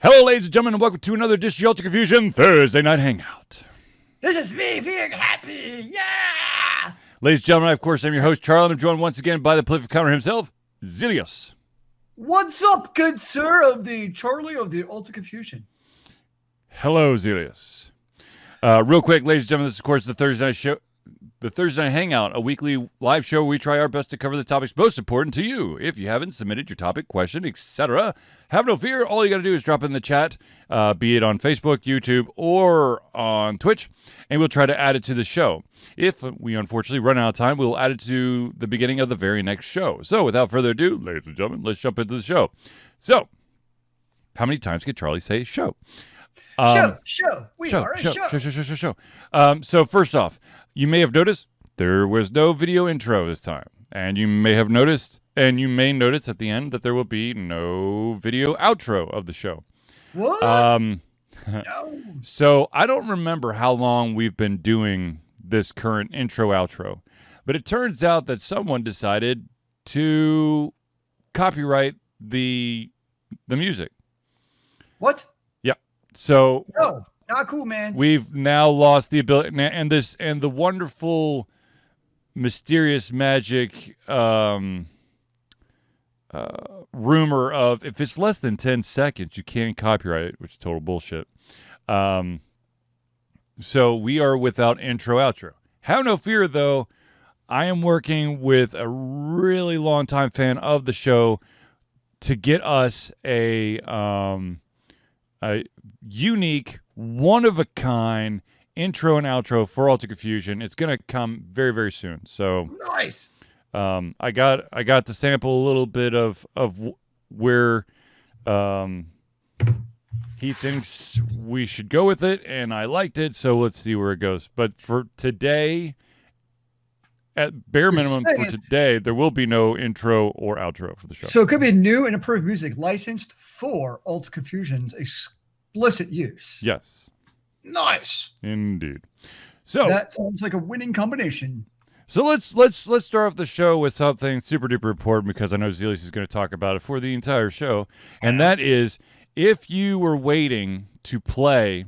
Hello, ladies and gentlemen, and welcome to another Dish Shelter Confusion Thursday Night Hangout. This is me being happy, yeah! Ladies and gentlemen, I, of course, I'm your host, Charlie, and I'm joined once again by the prolific counter himself, Zealeus. What's up, good sir of the Charlie of the Ultra Confusion? Hello, Zealeus. Real quick, ladies and gentlemen, this is, of course, the Thursday Night Show. The Thursday Night Hangout, a weekly live show where we try our best to cover the topics most important to you. If you haven't submitted your topic, question, etc., have no fear. All you got to do is drop it in the chat, be it on Facebook, YouTube, or on Twitch, and we'll try to add it to the show. If we unfortunately run out of time, we'll add it to the beginning of the very next show. So without further ado, ladies and gentlemen, let's jump into the show. So, how many times can Charlie say show? Show. We are a show. So first off, you may have noticed there was no video intro this time. And you may have noticed, and you may notice at the end that there will be no video outro of the show. What? No. So I don't remember how long we've been doing this current intro outro. But it turns out that someone decided to copyright the music. What? So No, not cool, man. We've now lost the ability, and the wonderful, mysterious magic rumor of if it's less than 10 seconds, you can't copyright it, which is total bullshit. So we are without intro outro. Have no fear, though. I am working with a really long-time fan of the show to get us a unique, one-of-a-kind intro and outro for Ultra Confusion. It's going to come very, very soon. So nice. I got to sample a little bit of where he thinks we should go with it, and I liked it. So let's see where it goes. But for today, at bare minimum for today, there will be no intro or outro for the show. So it could be new and approved music licensed for Ultra Confusion's explicit use. Yes. Nice. Indeed. So that sounds like a winning combination. So let's start off the show with something super duper important, because I know Zealeus is going to talk about it for the entire show, and that is, if you were waiting to play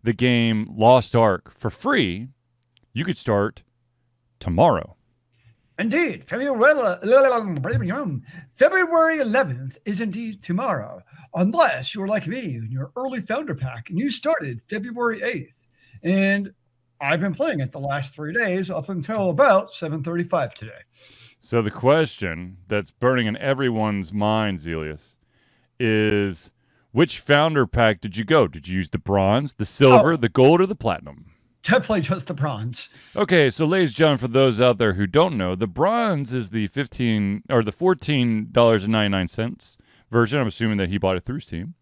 the game Lost Ark for free, you could start tomorrow. Indeed, February 11th is indeed tomorrow, unless you're like me in your early founder pack and you started February 8th. And I've been playing it the last 3 days up until about 7:35 today. So the question that's burning in everyone's mind, Zealeus, is which founder pack did you go? Did you use the bronze, the silver, the gold, or the platinum? Definitely just the bronze. Okay, so ladies and gentlemen, for those out there who don't know, the bronze is the $14.99 version. I'm assuming that he bought it through Steam.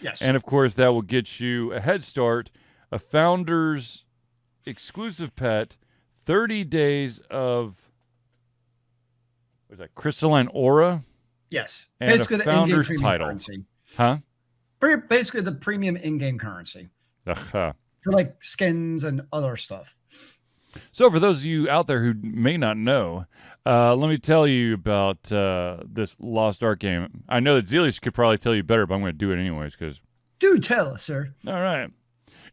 Yes. And of course, that will get you a head start, a founder's exclusive pet, 30 days of crystalline aura. Yes. And basically a founder's title. Currency. Huh? Basically the premium in-game currency. Uh-huh. For like skins and other stuff. So for those of you out there who may not know, let me tell you about this Lost Ark game. I know that Zealeus could probably tell you better, but I'm going to do it anyways. Do tell us, sir. All right.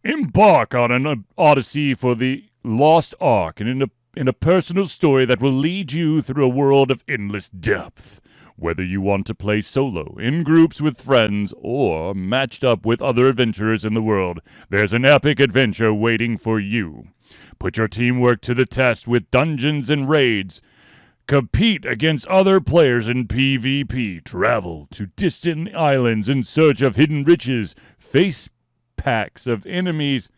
Embark on an odyssey for the Lost Ark, and in a personal story that will lead you through a world of endless depth. Whether you want to play solo, in groups with friends, or matched up with other adventurers in the world, there's an epic adventure waiting for you. Put your teamwork to the test with dungeons and raids. Compete against other players in PvP. Travel to distant islands in search of hidden riches. Face packs of enemies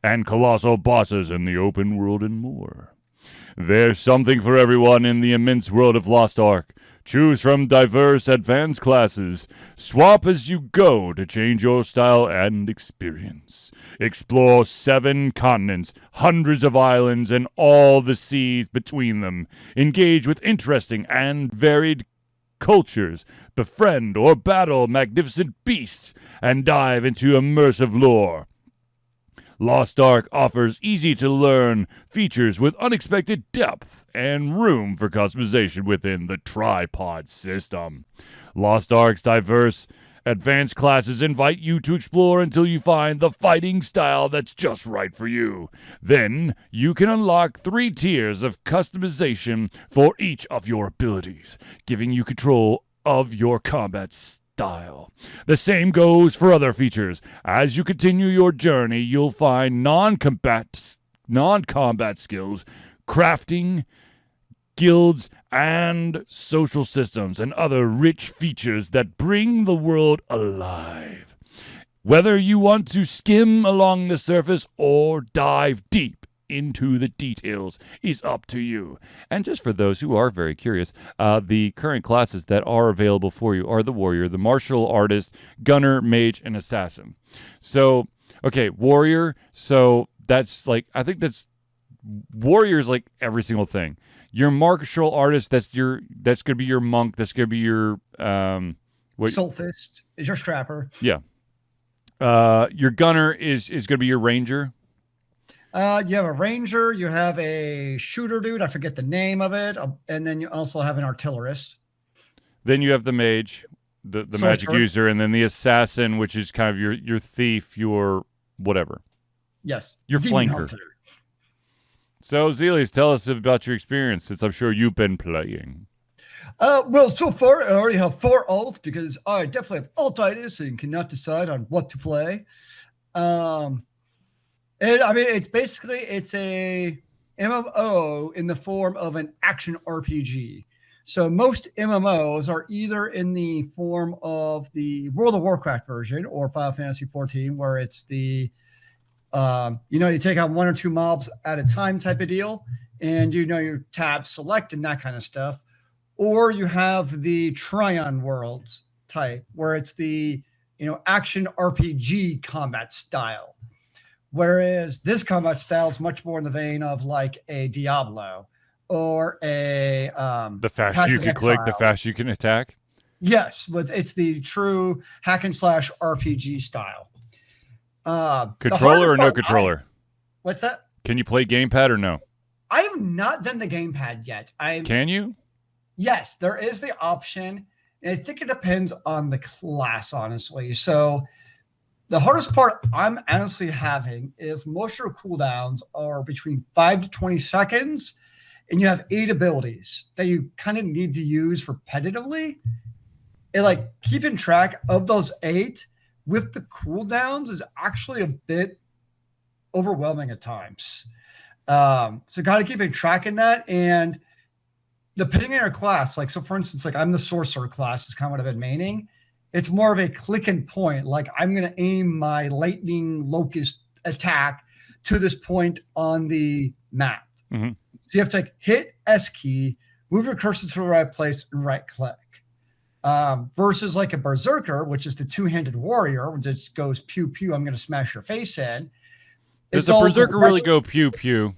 and colossal bosses in the open world and more. There's something for everyone in the immense world of Lost Ark. Choose from diverse advanced classes. Swap as you go to change your style and experience. Explore 7 continents, hundreds of islands, and all the seas between them. Engage with interesting and varied cultures. Befriend or battle magnificent beasts, and dive into immersive lore. Lost Ark offers easy-to-learn features with unexpected depth and room for customization within the tripod system. Lost Ark's diverse advanced classes invite you to explore until you find the fighting style that's just right for you. Then, you can unlock 3 tiers of customization for each of your abilities, giving you control of your combat style. The same goes for other features. As you continue your journey, you'll find non-combat skills, crafting, guilds, and social systems, and other rich features that bring the world alive. Whether you want to skim along the surface or dive deep into the details is up to you. And just for those who are very curious, the current classes that are available for you are the warrior, the martial artist, gunner, mage, and assassin. So, okay, warrior, so that's like, I think that's, warrior is like every single thing. Your martial artist, that's going to be your monk, that's going to be your Soul Fist is your strapper. Yeah. Your gunner is going to be your ranger. You have a ranger, you have a shooter dude, I forget the name of it, and then you also have an artillerist. Then you have the mage, the magic user, and then the assassin, which is kind of your thief, your whatever. Yes. Your flanker. Hunter. So, Zealeus, tell us about your experience, since I'm sure you've been playing. Well, so far, I already have 4 ults, because I definitely have ultitis and cannot decide on what to play. And, I mean, it's a MMO in the form of an action RPG. So most MMOs are either in the form of the World of Warcraft version or Final Fantasy XIV, where it's the you take out 1 or 2 mobs at a time type of deal, and your tab select and that kind of stuff. Or you have the Tryon Worlds type, where it's the action RPG combat style. Whereas this combat style is much more in the vein of like a Diablo or a the faster you can click, the faster you can attack. Yes, but it's the true hack and slash RPG style. Controller or no controller? What's that? Can you play gamepad or no? I have not done the gamepad yet. Can you? Yes, there is the option. And I think it depends on the class, honestly. So the hardest part I'm honestly having is most of your cooldowns are between 5 to 20 seconds, and you have 8 abilities that you kind of need to use repetitively. And like keeping track of those 8 with the cooldowns is actually a bit overwhelming at times. So kind of keeping track in that, and depending on your class, like, so for instance, like I'm the sorcerer class is kind of what I've been maining. It's more of a click and point. Like I'm going to aim my lightning locust attack to this point on the map. Mm-hmm. So you have to like hit S key, move your cursor to the right place, and right click. Versus like a berserker, which is the 2-handed warrior, which just goes pew pew, I'm going to smash your face in. Does a berserker really go pew pew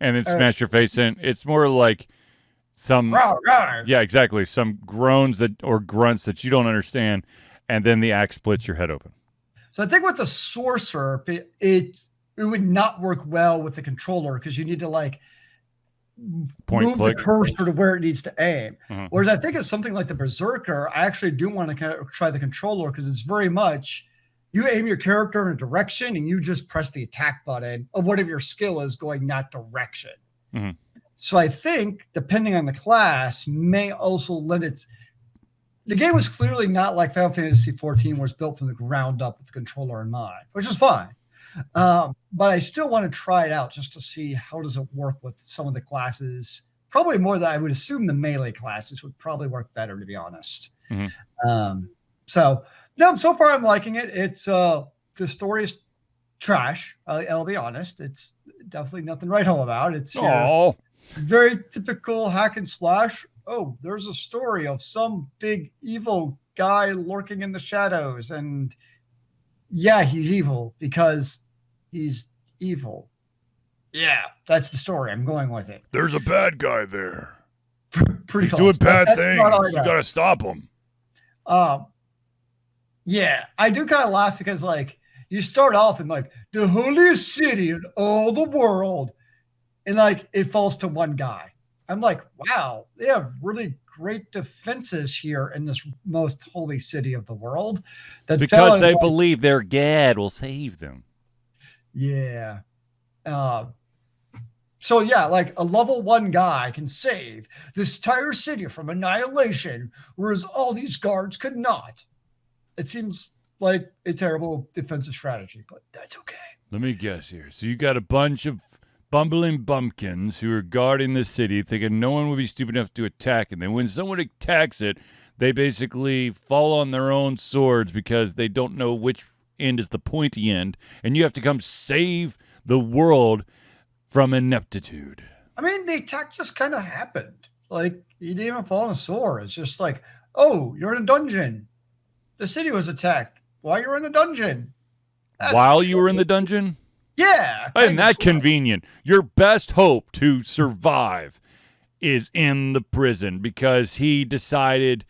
and then smash your face in? It's more like some yeah, exactly, some groans or grunts that you don't understand, and then the axe splits your head open. So I think with the sorcerer, it would not work well with the controller, because you need to like move the cursor to where it needs to aim. Mm-hmm. Whereas I think it's something like the berserker, I actually do want to kind of try the controller, because it's very much you aim your character in a direction and you just press the attack button of whatever your skill is going that direction. Mm-hmm. So I think depending on the class may also lend its. The game was clearly not like Final Fantasy XIV, where it's built from the ground up with the controller in mind, which is fine. But I still want to try it out just to see how does it work with some of the classes. Probably more than I would assume the melee classes would probably work better, to be honest. Mm-hmm. So far I'm liking it. It's the story is trash. I'll be honest. It's definitely nothing right home about. It's very typical hack and slash. Oh, there's a story of some big evil guy lurking in the shadows, and yeah, he's evil because he's evil. Yeah, that's the story. I'm going with it. There's a bad guy there. Pretty He's doing bad things. You got to stop him. Yeah, I do kind of laugh because, like, you start off in like the holiest city in all the world, and like it falls to one guy. I'm like, wow, they have really great defenses here in this most holy city of the world. Because they believe their God will save them. Yeah. So yeah, like a level 1 guy can save this entire city from annihilation, whereas all these guards could not. It seems like a terrible defensive strategy, but that's okay. Let me guess here. So you got a bunch of bumbling bumpkins who are guarding the city, thinking no one would be stupid enough to attack it. And then when someone attacks it, they basically fall on their own swords because they don't know which end is the pointy end, and you have to come save the world from ineptitude. I mean, the attack just kind of happened. Like, you didn't even fall on a sword. It's just like, oh, you're in a dungeon. The city was attacked while you're in the dungeon. While you were in the dungeon? Yeah. Isn't that convenient? Your best hope to survive is in the prison because he decided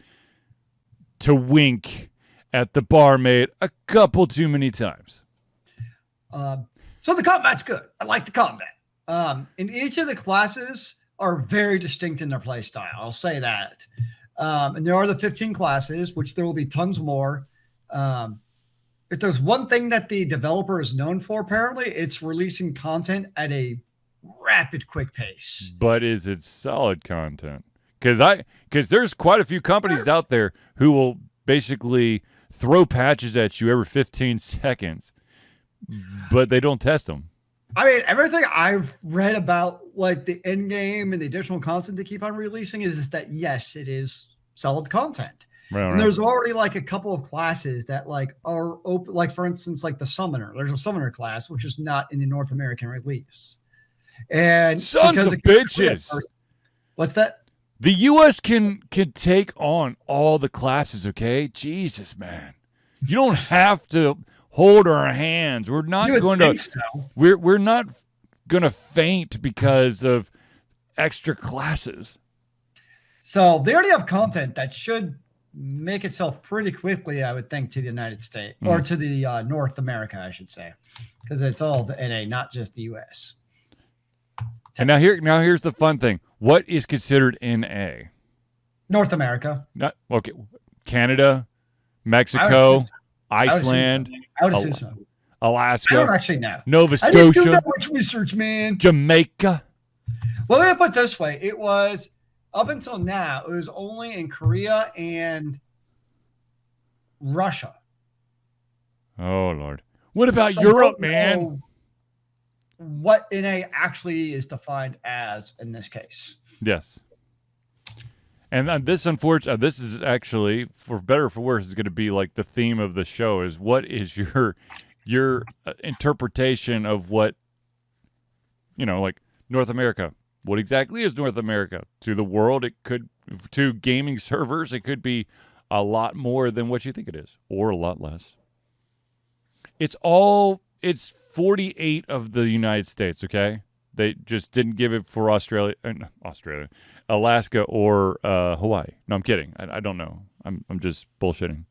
to wink at the barmaid a couple too many times. So the combat's good. I like the combat. And each of the classes are very distinct in their play style. I'll say that. And there are the 15 classes, which there will be tons more. If there's one thing that the developer is known for, apparently, it's releasing content at a rapid, quick pace. But is it solid content? Because there's quite a few companies out there who will basically throw patches at you every 15 seconds, but they don't test them. I mean, everything I've read about like the end game and the additional content they keep on releasing is that, yes, it is solid content. Right. And there's already like a couple of classes that like are open, like for instance, like the Summoner. There's a Summoner class, which is not in the North American release. And sons of bitches. What's that? The U.S. can take on all the classes, okay? Jesus, man. You don't have to hold our hands. We're not going to so. We're not going to faint because of extra classes. So they already have content that should make itself pretty quickly, I would think, to the United States or to the North America, I should say, because it's all NA, not just the U.S. And now here's the fun thing. What is considered NA? North America. Not okay. Canada, Mexico, Iceland, I would assume so. Alaska. I don't actually know. Nova Scotia. I didn't do that much research, man. Jamaica. Well, let me put it this way. It was, up until now, it was only in Korea and Russia. Oh, Lord. What about Europe, man? What NA actually is defined as in this case. Yes. And this is actually, for better or for worse, is going to be like the theme of the show is what is your interpretation of what, like North America. What exactly is North America? To the world, it could, to gaming servers, it could be a lot more than what you think it is, or a lot less. It's 48 of the United States, okay? They just didn't give it for Australia, Alaska, or Hawaii. No, I'm kidding. I don't know. I'm just bullshitting.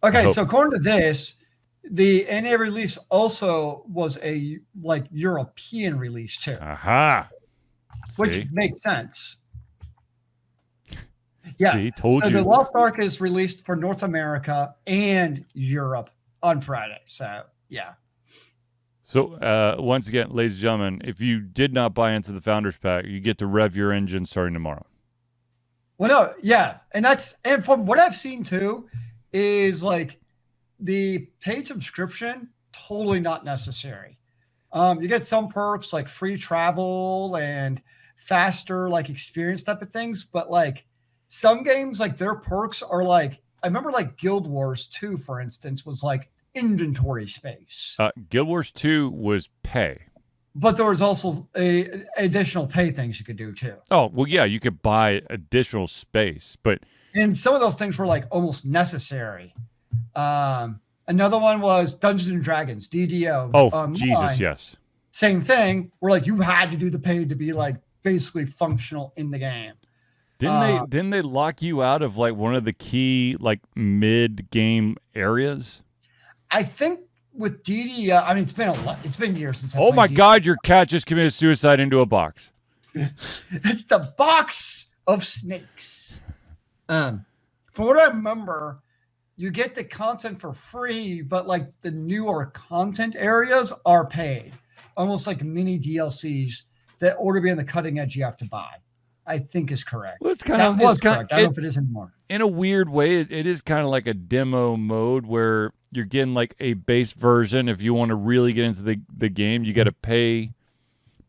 Okay, so according to this, the NA release also was a European release too. Aha. Which makes sense. Yeah. See, told you. The Lost Ark is released for North America and Europe on Friday. So, yeah. So, once again, ladies and gentlemen, if you did not buy into the Founders Pack, you get to rev your engine starting tomorrow. Well, no, yeah. And from what I've seen too, is like the paid subscription, totally not necessary. You get some perks like free travel and faster like experience type of things, but like some games, like their perks are like, I remember like Guild Wars 2, for instance, was like inventory space. Guild Wars 2 was pay. But there was also additional pay things you could do too. Oh, well, yeah, you could buy additional space, but... And some of those things were like almost necessary. Another one was Dungeons and Dragons, DDO. Oh, Jesus, yes. Same thing. Where like you had to do the pay to be like basically functional in the game. Didn't they lock you out of like one of the key like mid-game areas? I think with DD, I mean, it's been it's been years since I Oh played my DD. God, your cat just committed suicide into a box. It's the box of snakes. From what I remember, you get the content for free, but like the newer content areas are paid, almost like mini DLCs that order to be on the cutting edge you have to buy. I think is correct. Well, it's kind That of was correct. I don't know if it is anymore. In a weird way. It is kind of like a demo mode where you're getting like a base version. If you want to really get into the game, you got to pay.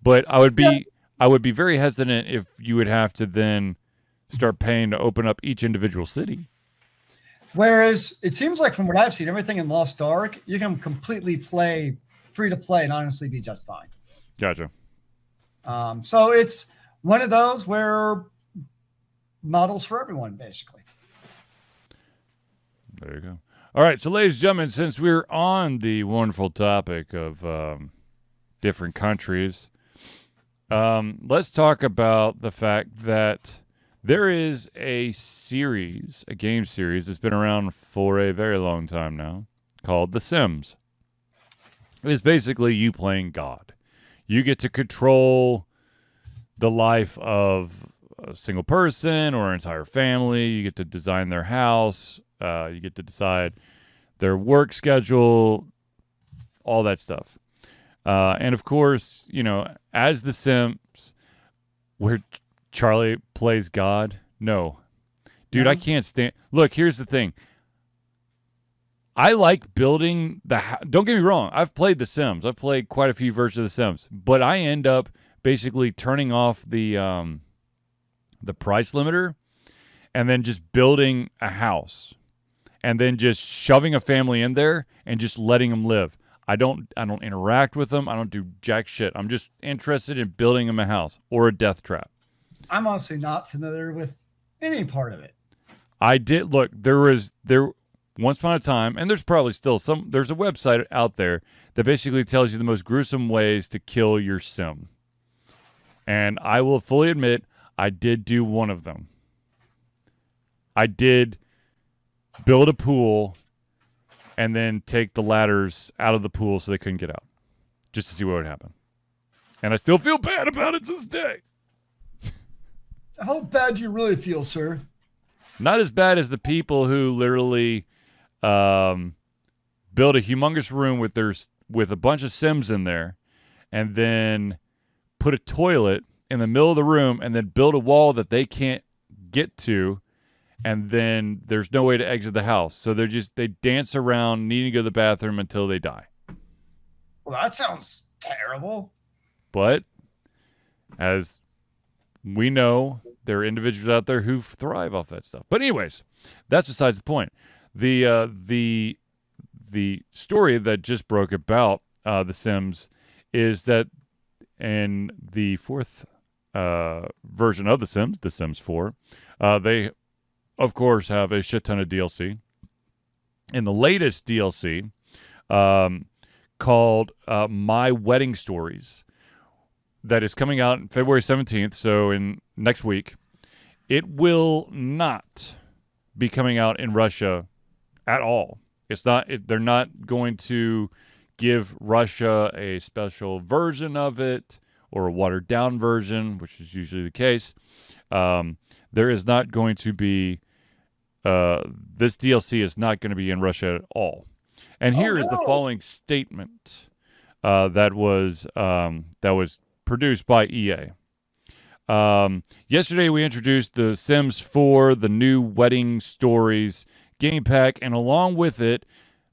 But I would be very hesitant if you would have to then start paying to open up each individual city. Whereas it seems like from what I've seen, everything in Lost Ark, you can completely play free to play and honestly be just fine. Gotcha. So it's one of those where models for everyone, basically. There you go. All right, so ladies and gentlemen, since we're on the wonderful topic of different countries, let's talk about the fact that there is a game series that's been around for a very long time now called The Sims. It's basically you playing God. You get to control the life of a single person or an entire family. You get to design their house. You get to decide their work schedule, all that stuff. And of course, as The Sims, where Charlie plays God. No. Dude, I can't stand... Look, here's the thing. I like building don't get me wrong. I've played The Sims. I've played quite a few versions of The Sims. But I end up basically turning off the price limiter and then just building a house. And then just shoving a family in there and just letting them live. I don't interact with them. I don't do jack shit. I'm just interested in building them a house or a death trap. I'm honestly not familiar with any part of it. I did look. There once upon a time, and there's probably still there's a website out there that basically tells you the most gruesome ways to kill your sim. And I will fully admit, I did do one of them. I did build a pool and then take the ladders out of the pool so they couldn't get out, just to see what would happen. And I still feel bad about it to this day. How bad do you really feel, sir? Not as bad as the people who literally build a humongous room with a bunch of Sims in there and then put a toilet in the middle of the room and then build a wall that they can't get to, and then there's no way to exit the house. So they dance around needing to go to the bathroom until they die. Well, that sounds terrible. But as we know, there are individuals out there who thrive off that stuff. But anyways, that's besides the point. The story that just broke about The Sims is that in the fourth version of The Sims 4, they, of course, have a shit ton of DLC. In the latest DLC, called My Wedding Stories, that is coming out on February 17th, so in next week, it will not be coming out in Russia at all. They're not going to give Russia a special version of it or a watered down version, which is usually the case. There is not going to be this DLC is not going to be in Russia at all. And here is the following statement that was produced by EA. Yesterday we introduced The Sims 4, the new Wedding Stories game pack, and along with it,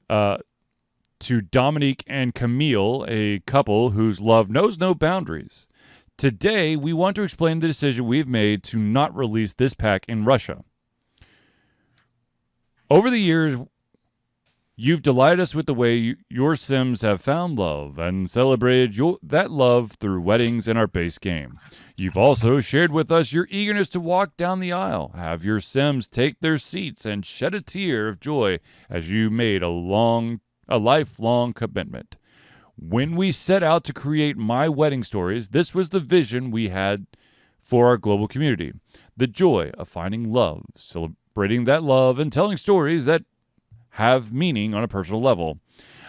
to Dominique and Camille, a couple whose love knows no boundaries. Today, we want to explain the decision we've made to not release this pack in Russia. Over the years, you've delighted us with the way your Sims have found love and celebrated that love through weddings in our base game. You've also shared with us your eagerness to walk down the aisle, have your Sims take their seats, and shed a tear of joy as you made a lifelong commitment. When we set out to create My Wedding Stories, this was the vision we had for our global community. The joy of finding love, celebrating that love, and telling stories that have meaning on a personal level.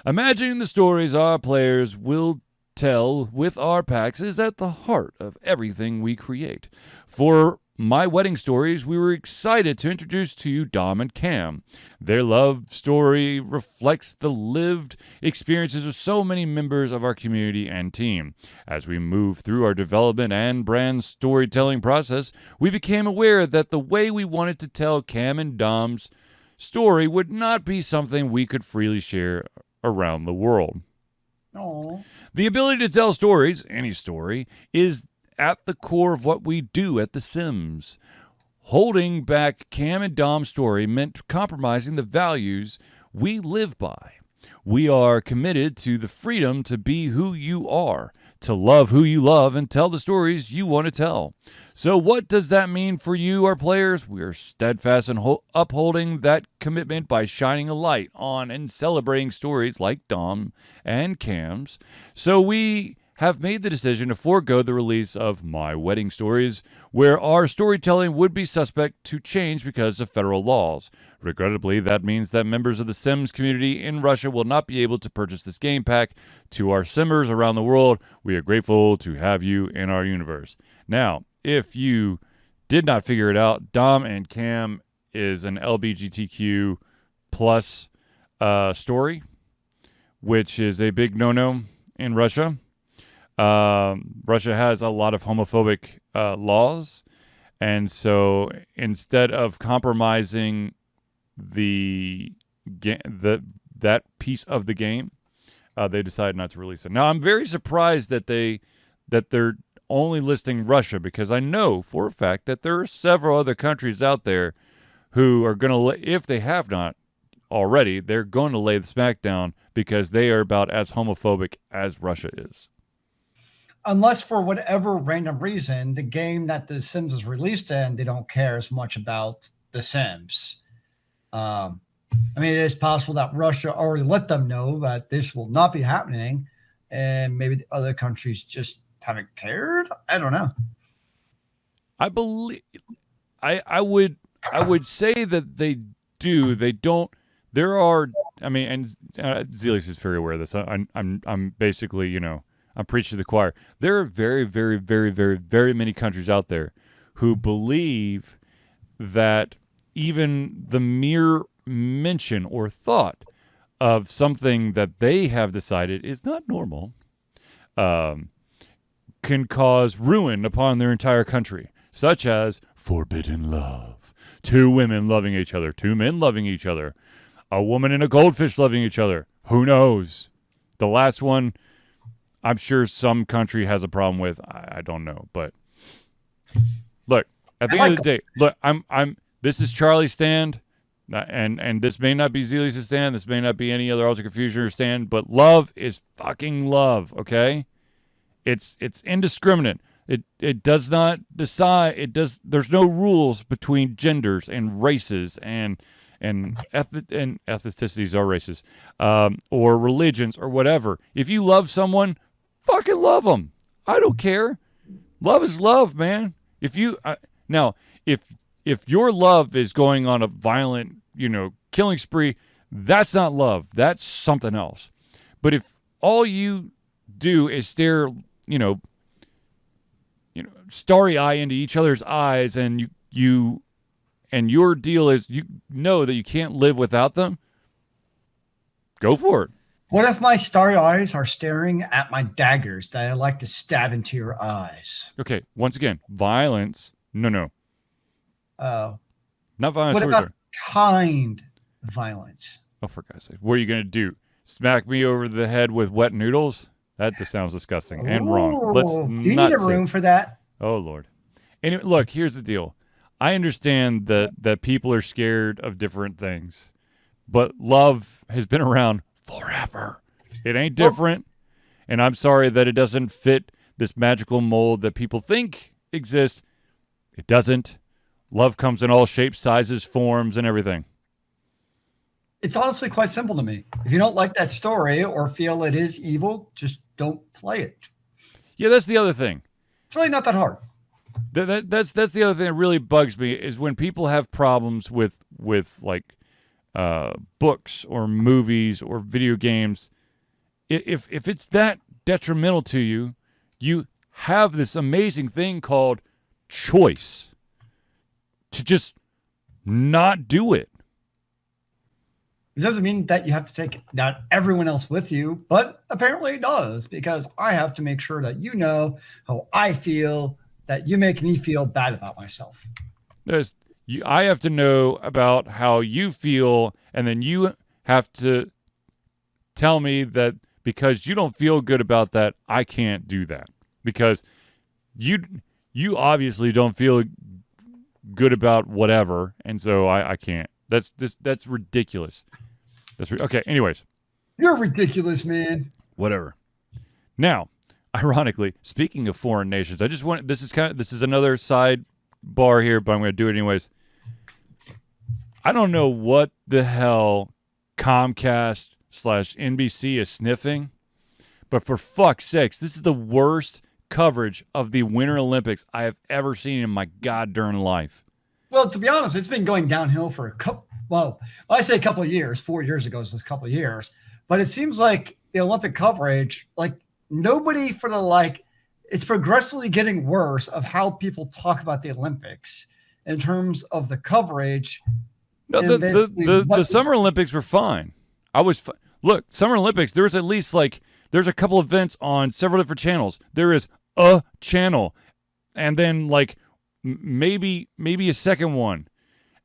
Imagining the stories our players will tell with our packs is at the heart of everything we create. For My Wedding Stories, we were excited to introduce to you Dom and Cam. Their love story reflects the lived experiences of so many members of our community and team. As we move through our development and brand storytelling process, we became aware that the way we wanted to tell Cam and Dom's story would not be something we could freely share around the world. Aww. The ability to tell stories, any story, is at the core of what we do at The Sims. Holding back Cam and Dom's story meant compromising the values we live by. We are committed to the freedom to be who you are, to love who you love, and tell the stories you want to tell. So what does that mean for you, our players? We are steadfast in upholding that commitment by shining a light on and celebrating stories like Dom and Cam's. So we have made the decision to forego the release of My Wedding Stories, where our storytelling would be suspect to change because of federal laws. Regrettably, that means that members of the Sims community in Russia will not be able to purchase this game pack. To our Simmers around the world, we are grateful to have you in our universe. Now, if you did not figure it out, Dom and Cam is an LGBTQ plus story, which is a big no-no in Russia. Russia has a lot of homophobic laws, and so instead of compromising that piece of the game, they decided not to release it. Now, I'm very surprised that they're only listing Russia, because I know for a fact that there are several other countries out there who are going to, if they have not already, they're going to lay the smackdown because they are about as homophobic as Russia is. Unless for whatever random reason, the game that The Sims is released in, they don't care as much about The Sims. I mean, it is possible that Russia already let them know that this will not be happening, and maybe the other countries just haven't cared. I don't know. I believe I would say that they do. They don't. There are. I mean, and Zealeus is very aware of this. I'm basically, I'm preaching to the choir. There are very, very, very, very, very many countries out there who believe that even the mere mention or thought of something that they have decided is not normal can cause ruin upon their entire country, such as forbidden love, two women loving each other, two men loving each other, a woman and a goldfish loving each other. Who knows? The last one, I'm sure some country has a problem with. I don't know, but look, at the end of the day, look, this is Charlie's stand, and this may not be Zealeus' stand, this may not be any other Ultra Confusioner stand, but love is fucking love, okay? It's indiscriminate. It does not decide. There's no rules between genders and races and ethnicities or races, or religions or whatever. If you love someone, fucking love them. I don't care. Love is love, man. If your love is going on a violent, killing spree, that's not love. That's something else. But if all you do is stare, starry eye into each other's eyes, and and your deal is you know that you can't live without them, go for it. What if my starry eyes are staring at my daggers that I like to stab into your eyes? Okay, once again, violence. No. Oh. Not violence. What about kind violence? Oh, for God's sake. What are you going to do? Smack me over the head with wet noodles? That just sounds disgusting and wrong. Let's do you need a room for that? Oh, Lord. Anyway, look, here's the deal. I understand that people are scared of different things, but love has been around forever. It ain't different, and I'm sorry that it doesn't fit this magical mold that people think exists. It doesn't. Love comes in all shapes, sizes, forms, and everything. It's honestly quite simple to me. If you don't like that story or feel it is evil, just don't play it. Yeah, that's the other thing. It's really not that hard. That's the other thing that really bugs me is when people have problems with like books or movies or video games if it's that detrimental to you, you have this amazing thing called choice to just not do it. It doesn't mean that you have to take not everyone else with you, but apparently it does, because I have to make sure that you know how I feel, that you make me feel bad about myself. I have to know about how you feel, and then you have to tell me that because you don't feel good about that, I can't do that. Because you obviously don't feel good about whatever, and so I can't. That's ridiculous. Okay, anyways. You're ridiculous, man. Whatever. Now, ironically, speaking of foreign nations, I just want this is another side bar here, but I'm going to do it anyways. I don't know what the hell Comcast/NBC is sniffing, but for fuck's sakes, this is the worst coverage of the Winter Olympics I have ever seen in my goddamn life. Well, to be honest, it's been going downhill for a couple. Well, I say a couple of years. 4 years ago is this couple of years, but it seems like the Olympic coverage, like nobody for the like, it's progressively getting worse of how people talk about the Olympics in terms of the coverage. No, the Summer Olympics were fine. Look, Summer Olympics. There's at least there's a couple events on several different channels. There is a channel, and then maybe a second one.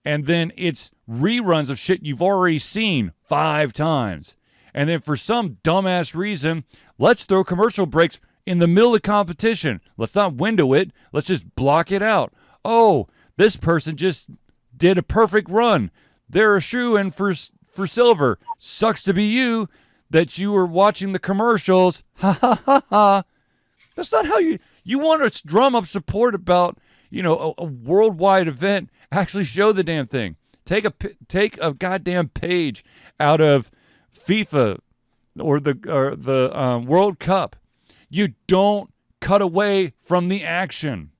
And then it's reruns of shit you've already seen 5 times. And then for some dumbass reason, let's throw commercial breaks in the middle of competition. Let's not window it. Let's just block it out. Oh, this person just did a perfect run. They're a shoo-in for silver. Sucks to be you that you were watching the commercials. Ha ha ha ha. That's not how you want to drum up support about, a worldwide event. Actually show the damn thing. Take a goddamn page out of FIFA or the World Cup. You don't cut away from the action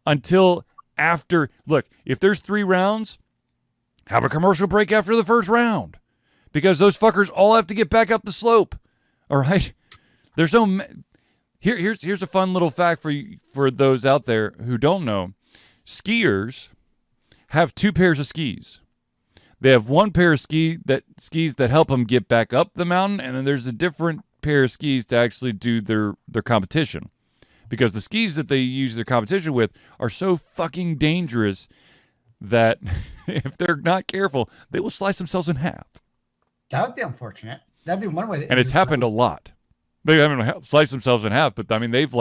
until after. Look, if there's 3 rounds, have a commercial break after the first round, because those fuckers all have to get back up the slope. All right. There's no. Here's a fun little fact for those out there who don't know. Skiers have 2 pairs of skis. They have one pair of skis that help them get back up the mountain, and then there's a different pair of skis to actually do their competition. Because the skis that they use their competition with are so fucking dangerous that if they're not careful, they will slice themselves in half. That would be unfortunate. That'd be one way to. And it's happened a lot. They haven't sliced themselves in half, but I mean, they've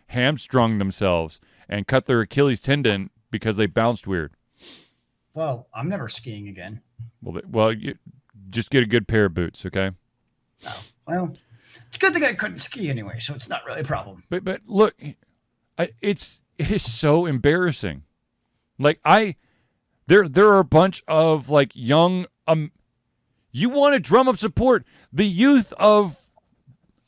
hamstrung themselves and cut their Achilles tendon because they bounced weird. Well, I'm never skiing again. Well, you just get a good pair of boots, okay? Oh, well, it's a good thing I couldn't ski anyway, so it's not really a problem. But look, it is so embarrassing. There are a bunch of young you want to drum up support. The youth of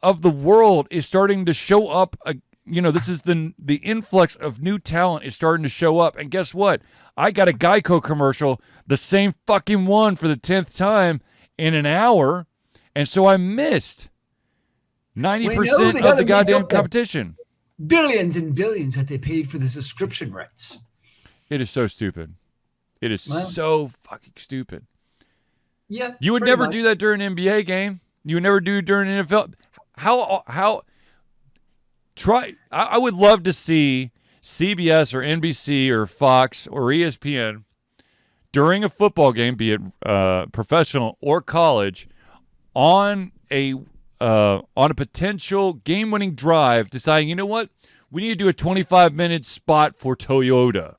the world is starting to show up. This is the influx of new talent is starting to show up. And guess what? I got a Geico commercial, the same fucking one for the 10th time in an hour. And so I missed 90% of the goddamn competition. Billions and billions that they paid for the subscription rights. It is so stupid. It is so fucking stupid. Yeah. You would never do that during an NBA game. You would never do it during an NFL. I would love to see CBS or NBC or Fox or ESPN during a football game, be it professional or college, on a potential game-winning drive, deciding, you know what, we need to do a 25-minute spot for Toyota.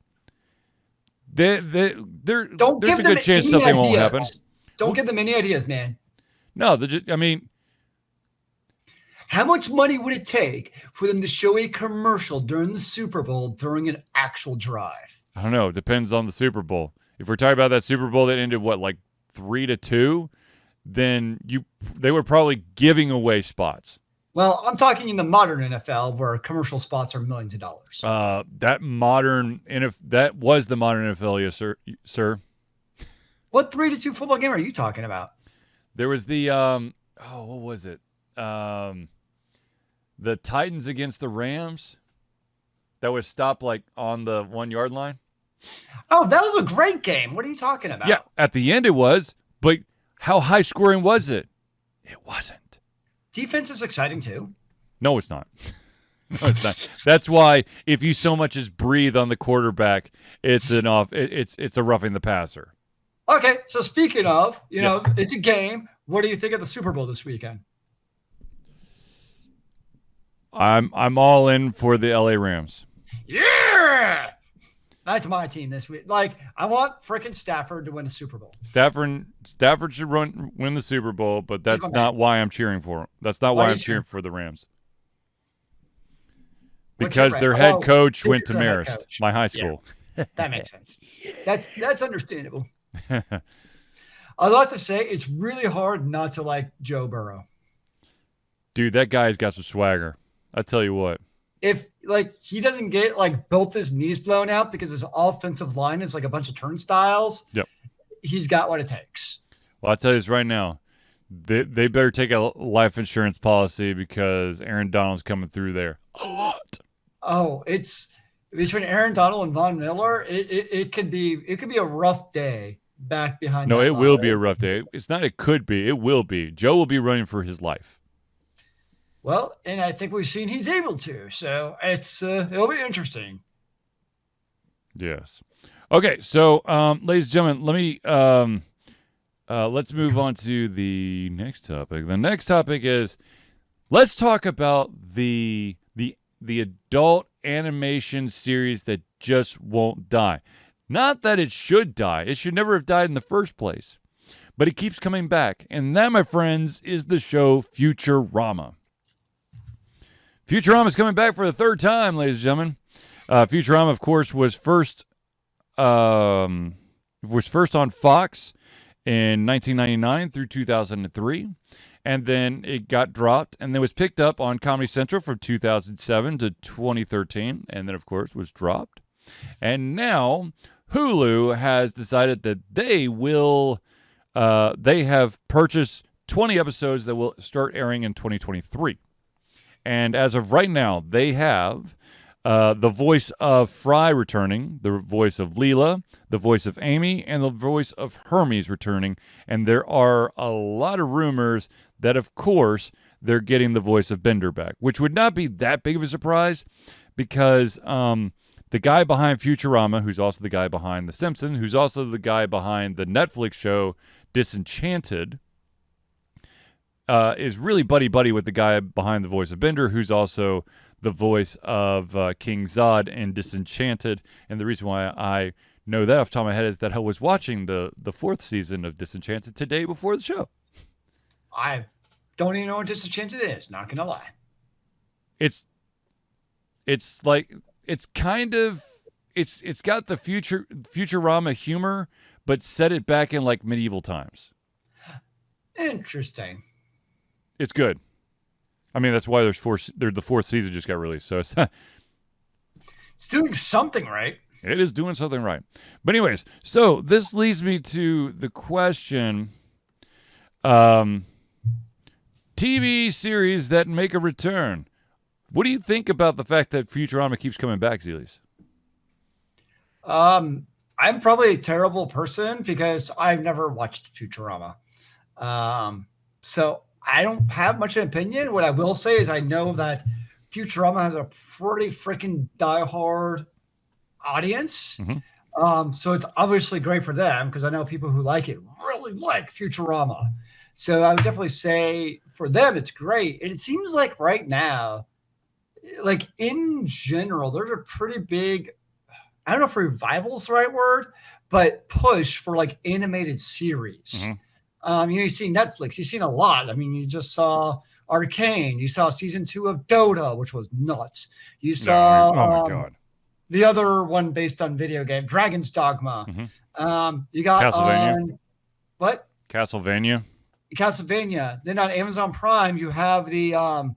There's a good chance something won't happen. Don't give them any ideas, man. No, how much money would it take for them to show a commercial during the Super Bowl during an actual drive? I don't know. It depends on the Super Bowl. If we're talking about that Super Bowl that ended 3-2, then they were probably giving away spots. Well, I'm talking in the modern NFL where commercial spots are millions of dollars. That was the modern NFL, yes, sir. What 3-2 football game are you talking about? There was the what was it? the Titans against the Rams that was stopped like on the 1 yard line? Oh, that was a great game. What are you talking about? Yeah, at the end it was, but how high scoring was it? It wasn't. Defense is exciting too. No, it's not. No, it's not. That's why if you so much as breathe on the quarterback, it's a roughing the passer. Okay, so speaking of, it's a game. What do you think of the Super Bowl this weekend? I'm all in for the LA Rams. Yeah! That's my team this week. Like, I want freaking Stafford to win a Super Bowl. Stafford should win the Super Bowl, but that's not why I'm cheering for him. That's not why I'm cheering for the Rams. Because their head coach went to Marist, my high school. Yeah, that makes sense. That's understandable. I'd like to say it's really hard not to like Joe Burrow. Dude, that guy's got some swagger. I tell you what. If he doesn't get both his knees blown out because his offensive line is like a bunch of turnstiles, yep, he's got what it takes. Well, I'll tell you this right now. They better take a life insurance policy because Aaron Donald's coming through there a lot. Oh, it's between Aaron Donald and Von Miller. It could be a rough day back behind. No, it will be a rough day. It's not. It could be. It will be. Joe will be running for his life. Well, and I think we've seen he's able to. So it'll be interesting. Yes. Okay. So, ladies and gentlemen, let me let's move on to the next topic. The next topic is let's talk about the adult animation series that just won't die. Not that it should die. It should never have died in the first place. But it keeps coming back. And that, my friends, is the show Futurama. Futurama is coming back for the third time, ladies and gentlemen. Futurama, of course, was first on Fox in 1999 through 2003. And then it got dropped, and then was picked up on Comedy Central from 2007 to 2013, and then, of course, was dropped. And now Hulu has decided that they have purchased 20 episodes that will start airing in 2023. And as of right now, they have the voice of Fry returning, the voice of Leela, the voice of Amy, and the voice of Hermes returning. And there are a lot of rumors that, of course, they're getting the voice of Bender back, which would not be that big of a surprise because the guy behind Futurama, who's also the guy behind The Simpsons, who's also the guy behind the Netflix show Disenchanted, is really buddy-buddy with the guy behind the voice of Bender, who's also the voice of King Zod in Disenchanted. And the reason why I know that off the top of my head is that I was watching the fourth season of Disenchanted today before the show. I don't even know what Disenchanted is, not going to lie. It's got the Futurama humor, but set it back in medieval times. Interesting. It's good. I mean, that's why the fourth season just got released. So it's doing something right. It is doing something right. But anyways, so this leads me to the question, TV series that make a return. What do you think about the fact that Futurama keeps coming back, Zealeus? I'm probably a terrible person because I've never watched Futurama. So I don't have much of an opinion. What I will say is I know that Futurama has a pretty freaking diehard audience. Mm-hmm. So it's obviously great for them because I know people who like it really like Futurama. So I would definitely say for them, it's great. And it seems like right now, in general, there's a pretty big, I don't know if revival is the right word, but push for animated series. Mm-hmm. You see Netflix, you've seen a lot. I mean, you just saw Arcane. You saw season 2 of Dota, which was nuts. You saw oh my God. The other one based on video game, Dragon's Dogma. Mm-hmm. You got Castlevania. What? Castlevania. Then on Amazon Prime, you have the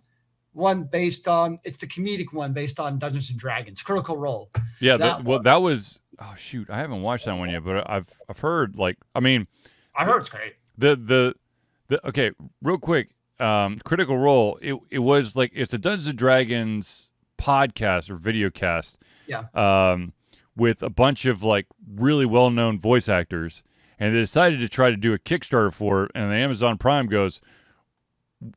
one based on, it's the comedic one based on Dungeons and Dragons, Critical Role. Yeah, that was, oh shoot, I haven't watched that one yet, but I've heard I heard it's great. The okay, real quick, Critical Role, it was like it's a Dungeons and Dragons podcast or video cast. Yeah. With a bunch of like really well-known voice actors, and they decided to try to do a Kickstarter for it, and the Amazon Prime goes,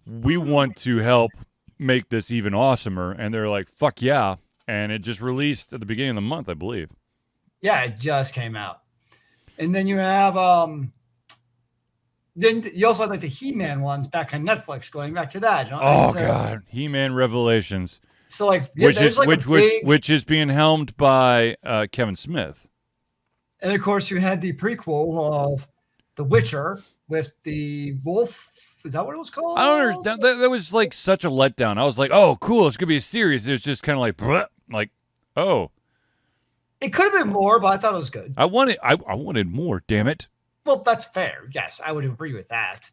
we want to help make this even awesomer, and they're like, fuck yeah, and it just released at the beginning of the month, I believe. Yeah, it just came out. And then you have then you also had like the He-Man ones back on Netflix, going back to that. Oh God, He-Man Revelations. So like, which is being helmed by Kevin Smith. And of course, you had the prequel of The Witcher with the wolf. Is that what it was called? I don't understand. That was like such a letdown. I was like, oh, cool, it's gonna be a series. It was just kind of like, oh. It could have been more, but I thought it was good. I wanted more. Damn it. Well, that's fair. Yes, I would agree with that.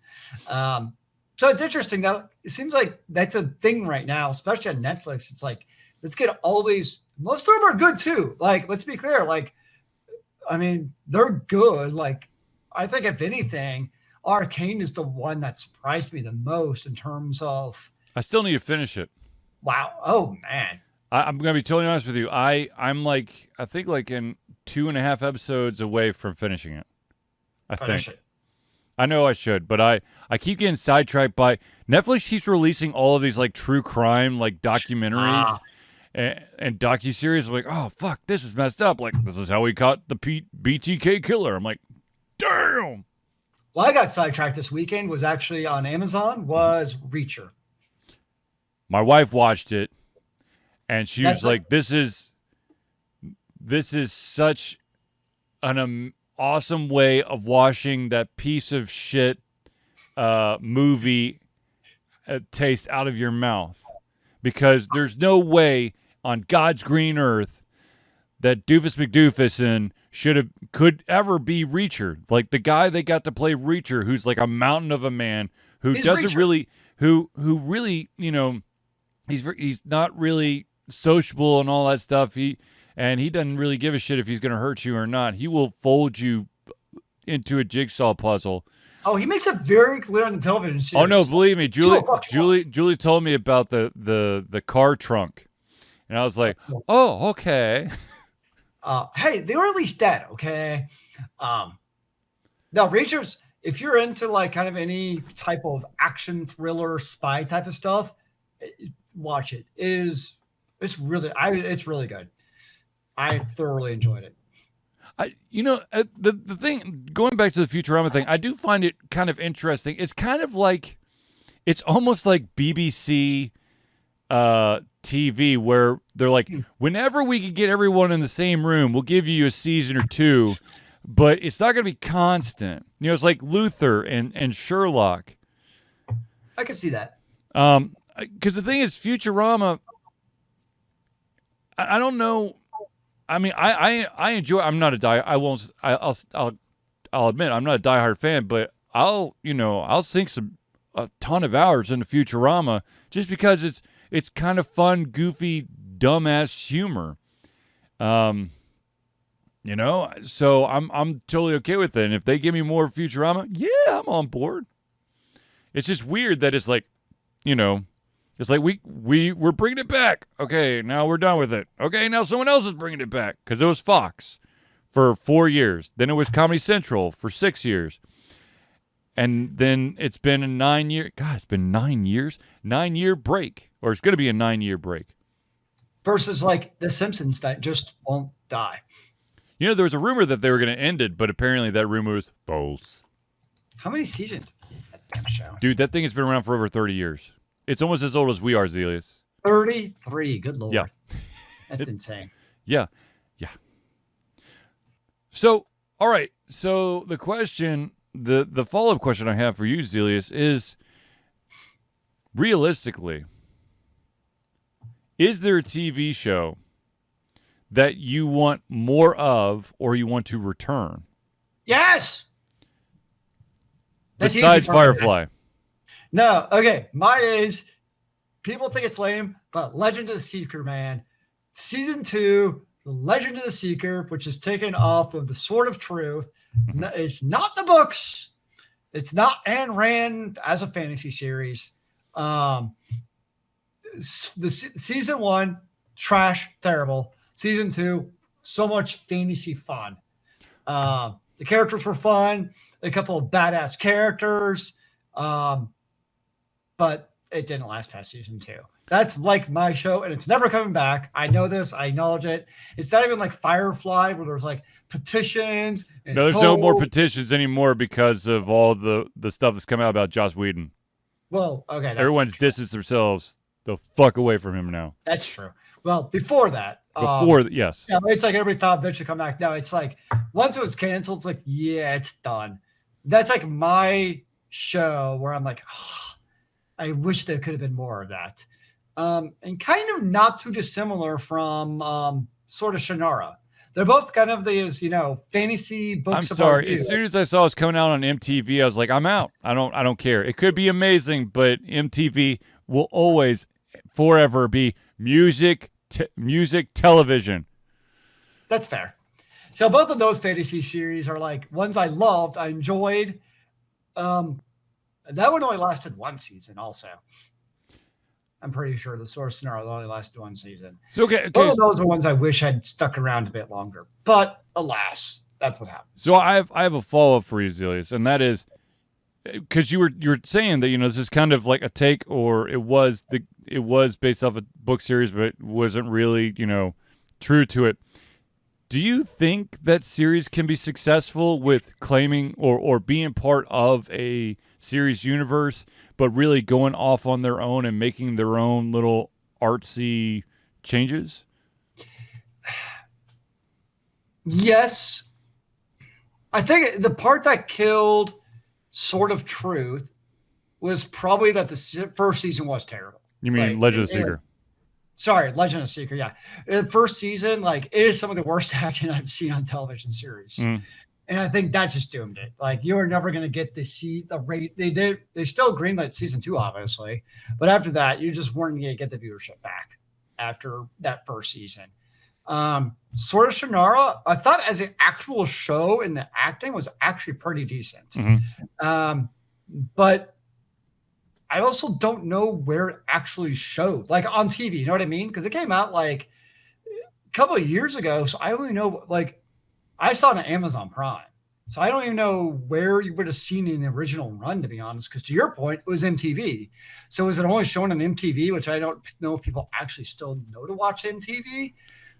So it's interesting though. It seems like that's a thing right now, especially on Netflix. It's like, let's get all these. Most of them are good too. Like, let's be clear. Like, I mean, they're good. Like, I think if anything, Arcane is the one that surprised me the most in terms of. I still need to finish it. Wow. Oh man. I'm gonna be totally honest with you. I'm like, I think like in 2.5 episodes away from finishing it. Finish it. I know I should, but I keep getting sidetracked by Netflix keeps releasing all of these like true crime like documentaries and docuseries. I'm like, oh fuck, this is messed up. Like, this is how we caught the BTK killer. I'm like, damn. Well, I got sidetracked this weekend. Was actually on Amazon. Was Reacher. My wife watched it, and she was like, "This is such an awesome way of washing that piece of shit movie taste out of your mouth, because there's no way on God's green earth that Doofus McDoofus could ever be Reacher. Like the guy they got to play Reacher, who's like a mountain of a man who doesn't really, who really, you know, he's not really sociable and all that stuff. He doesn't really give a shit if he's going to hurt you or not. He will fold you into a jigsaw puzzle. Oh, he makes it very clear on the television series. Oh no, believe me, Julie told me about the car trunk, and I was like, oh, okay. Hey, they were at least dead, okay? Now, Reacher's, if you're into like kind of any type of action thriller, spy type of stuff, watch it. It's really good. I thoroughly enjoyed it. The thing, going back to the Futurama thing, I do find it kind of interesting. It's kind of like, it's almost like BBC TV, where they're like, whenever we can get everyone in the same room, we'll give you a season or two, but it's not going to be constant. You know, it's like Luther and Sherlock. I can see that. Because the thing is, Futurama, I don't know. I mean, I enjoy. I'm not I'll admit I'm not a diehard fan, but I'll sink a ton of hours into Futurama just because it's kind of fun, goofy, dumbass humor. So I'm totally okay with it. And if they give me more Futurama, yeah, I'm on board. It's just weird that it's like, it's like we're bringing it back. Okay, now we're done with it. Okay, now someone else is bringing it back, because it was Fox for 4 years. Then it was Comedy Central for 6 years. And then it's been a 9 year. God, it's been 9 years. 9-year break, or it's going to be a 9-year break. Versus like The Simpsons that just won't die. There was a rumor that they were going to end it, but apparently that rumor was false. How many seasons is that damn show? Dude, that thing has been around for over 30 years. It's almost as old as we are, Zealeus. 33. Good Lord. Yeah. That's insane. Yeah. Yeah. So, all right. So the question, the follow-up question I have for you, Zealeus, is, realistically, is there a TV show that you want more of or you want to return? Yes. That's besides Firefly. No, okay. Mine is, people think it's lame, but Legend of the Seeker, man. Season 2, The Legend of the Seeker, which is taken off of the Sword of Truth. It's not the books. It's not Ayn Rand as a fantasy series. Season 1, trash, terrible. Season 2, so much fantasy fun. The characters were fun, a couple of badass characters, but it didn't last past season 2. That's like my show, and it's never coming back. I know this. I acknowledge it. It's not even like Firefly, where there's like petitions. No, there's no more petitions anymore because of all the stuff that's come out about Joss Whedon. Well, okay. Everyone's distanced themselves the fuck away from him now. That's true. Well, before that. Yes. You know, it's like everybody thought that should come back. No, it's like once it was canceled, it's like, yeah, it's done. That's like my show where I'm like, oh, I wish there could have been more of that. And kind of not too dissimilar from sort of Shannara. They're both kind of these, fantasy books. I'm sorry. As soon as I saw it was coming out on MTV, I was like, I'm out. I don't care. It could be amazing, but MTV will always, forever be music television. That's fair. So both of those fantasy series are like ones I loved, I enjoyed. That one only lasted one season also. I'm pretty sure the Source Scenario only lasted one season. So okay. Both of those are ones I wish had stuck around a bit longer. But alas, that's what happens. So I have a follow-up for you, Zealeus, and that is because you were saying that this is kind of like a take, or it was based off a book series, but it wasn't really true to it. Do you think that series can be successful with claiming or being part of a series universe, but really going off on their own and making their own little artsy changes? Yes. I think the part that killed Sword of Truth was probably that the first season was terrible. You mean Legend of Seeker? Sorry, Legend of Seeker, yeah. The first season, it is some of the worst action I've seen on television series. Mm. And I think that just doomed it. You're never going to get the rate. They still greenlit season 2, obviously. But after that, you just weren't going to get the viewership back after that first season. Sword of Shannara, I thought as an actual show in the acting was actually pretty decent. Mm-hmm. But I also don't know where it actually showed, on TV. You know what I mean? Because it came out a couple of years ago. So I only know, I saw it on Amazon Prime. So I don't even know where you would have seen it in the original run, to be honest. Because to your point, it was MTV. So was it only shown on MTV, which I don't know if people actually still know to watch MTV.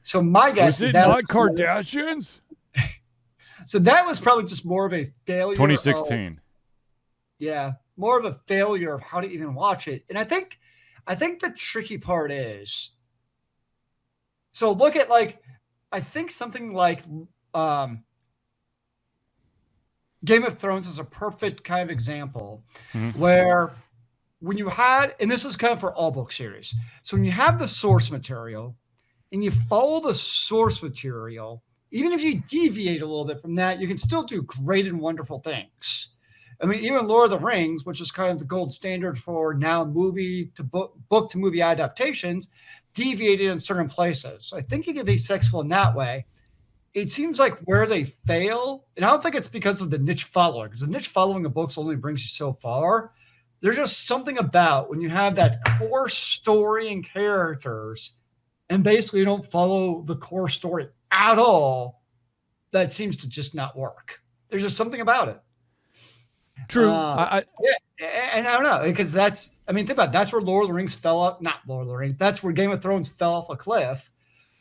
So my guess is that not Kardashians. So that was probably just more of a failure. 2016. Yeah, more of a failure of how to even watch it. And I think the tricky part is, so look at I think something like Game of Thrones is a perfect kind of example where when you had, and this is kind of for all book series. So when you have the source material and you follow the source material, even if you deviate a little bit from that, you can still do great and wonderful things. I mean, even Lord of the Rings, which is kind of the gold standard for now movie to book to movie adaptations, deviated in certain places. So I think you can be successful in that way. It seems like where they fail, and I don't think it's because of the niche following, because the niche following of books only brings you so far. There's just something about when you have that core story and characters and basically you don't follow the core story at all, that seems to just not work. There's just something about it. True. Yeah, and I don't know, because think about it, that's where Lord of the Rings fell off. Not Lord of the Rings. That's where Game of Thrones fell off a cliff,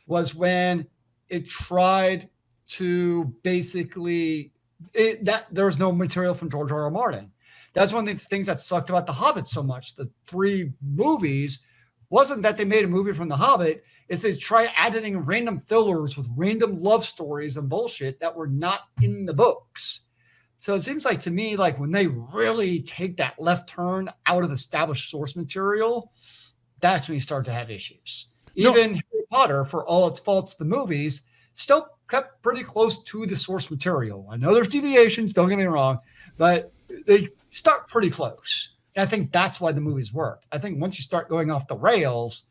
was when it tried to basically there was no material from George R.R. Martin. That's one of the things that sucked about The Hobbit so much. The 3 movies wasn't that they made a movie from The Hobbit. It's they try adding random fillers with random love stories and bullshit that were not in the books. So it seems like to me, when they really take that left turn out of established source material, that's when you start to have issues. Even Harry Potter, for all its faults, the movies still kept pretty close to the source material. I know there's deviations, don't get me wrong, but they stuck pretty close. And I think that's why the movies worked. I think once you start going off the rails,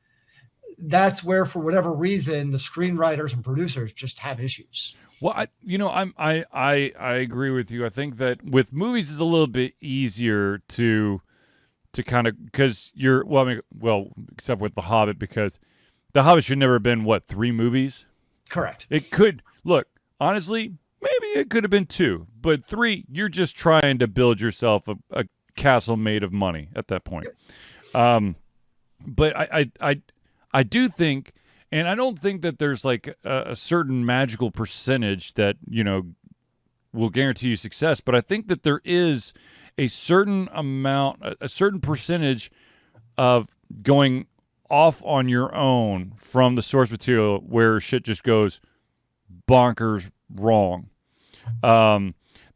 that's where, for whatever reason, the screenwriters and producers just have issues. Well, I agree with you. I think that with movies, it's a little bit easier to to kind of, because except with The Hobbit, because The Hobbit should never have been, 3 movies? Correct. It could, look, honestly, maybe it could have been 2, but 3, you're just trying to build yourself a castle made of money at that point. But I do think, and I don't think that there's like a certain magical percentage that, will guarantee you success, but I think that there is a certain amount, a certain percentage of going off on your own from the source material where shit just goes bonkers wrong.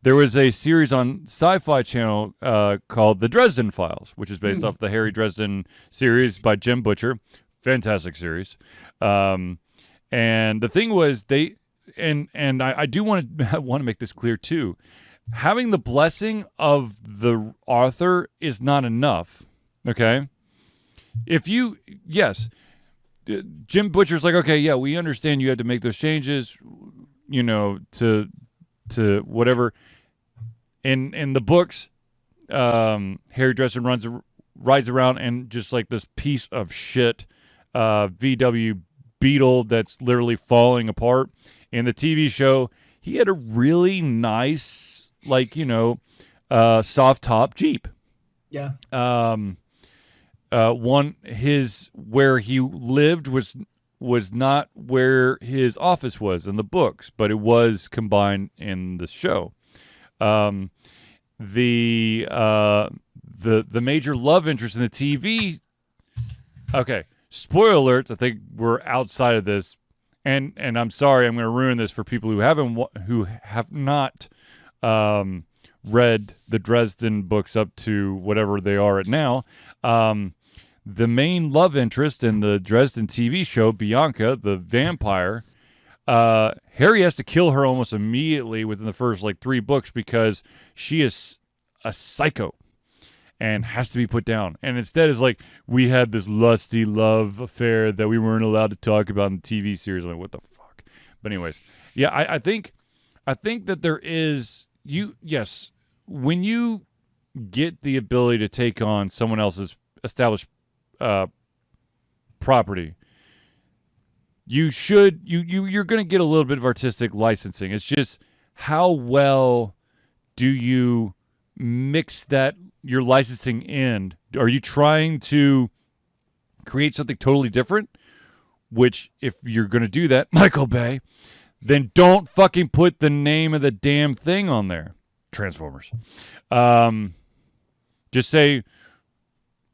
There was a series on Sci-Fi Channel called The Dresden Files, which is based off the Harry Dresden series by Jim Butcher. Fantastic series. And the thing was, I do want to make this clear too. Having the blessing of the author is not enough. Okay? Jim Butcher's like, okay, yeah, we understand you had to make those changes, to whatever. In the books, Harry Dresden rides around and just like this piece of shit VW Beetle that's literally falling apart. In the TV show, he had a really nice, soft top Jeep. Yeah. Where he lived was not where his office was in the books, but it was combined in the show. The major love interest in the TV. Okay, spoiler alerts. I think we're outside of this, and I'm sorry, I'm going to ruin this for people who have not read the Dresden books up to whatever they are at now. The main love interest in the Dresden TV show, Bianca, the vampire, Harry has to kill her almost immediately within the first 3 books because she is a psycho and has to be put down. And instead is we had this lusty love affair that we weren't allowed to talk about in the TV series. I'm like, what the fuck? But anyways, yeah, I think that there is when you get the ability to take on someone else's established property, you're going to get a little bit of artistic licensing. It's just how well do you mix that, your licensing in? Are you trying to create something totally different? Which, if you're going to do that, Michael Bay, then don't fucking put the name of the damn thing on there. Transformers. Just say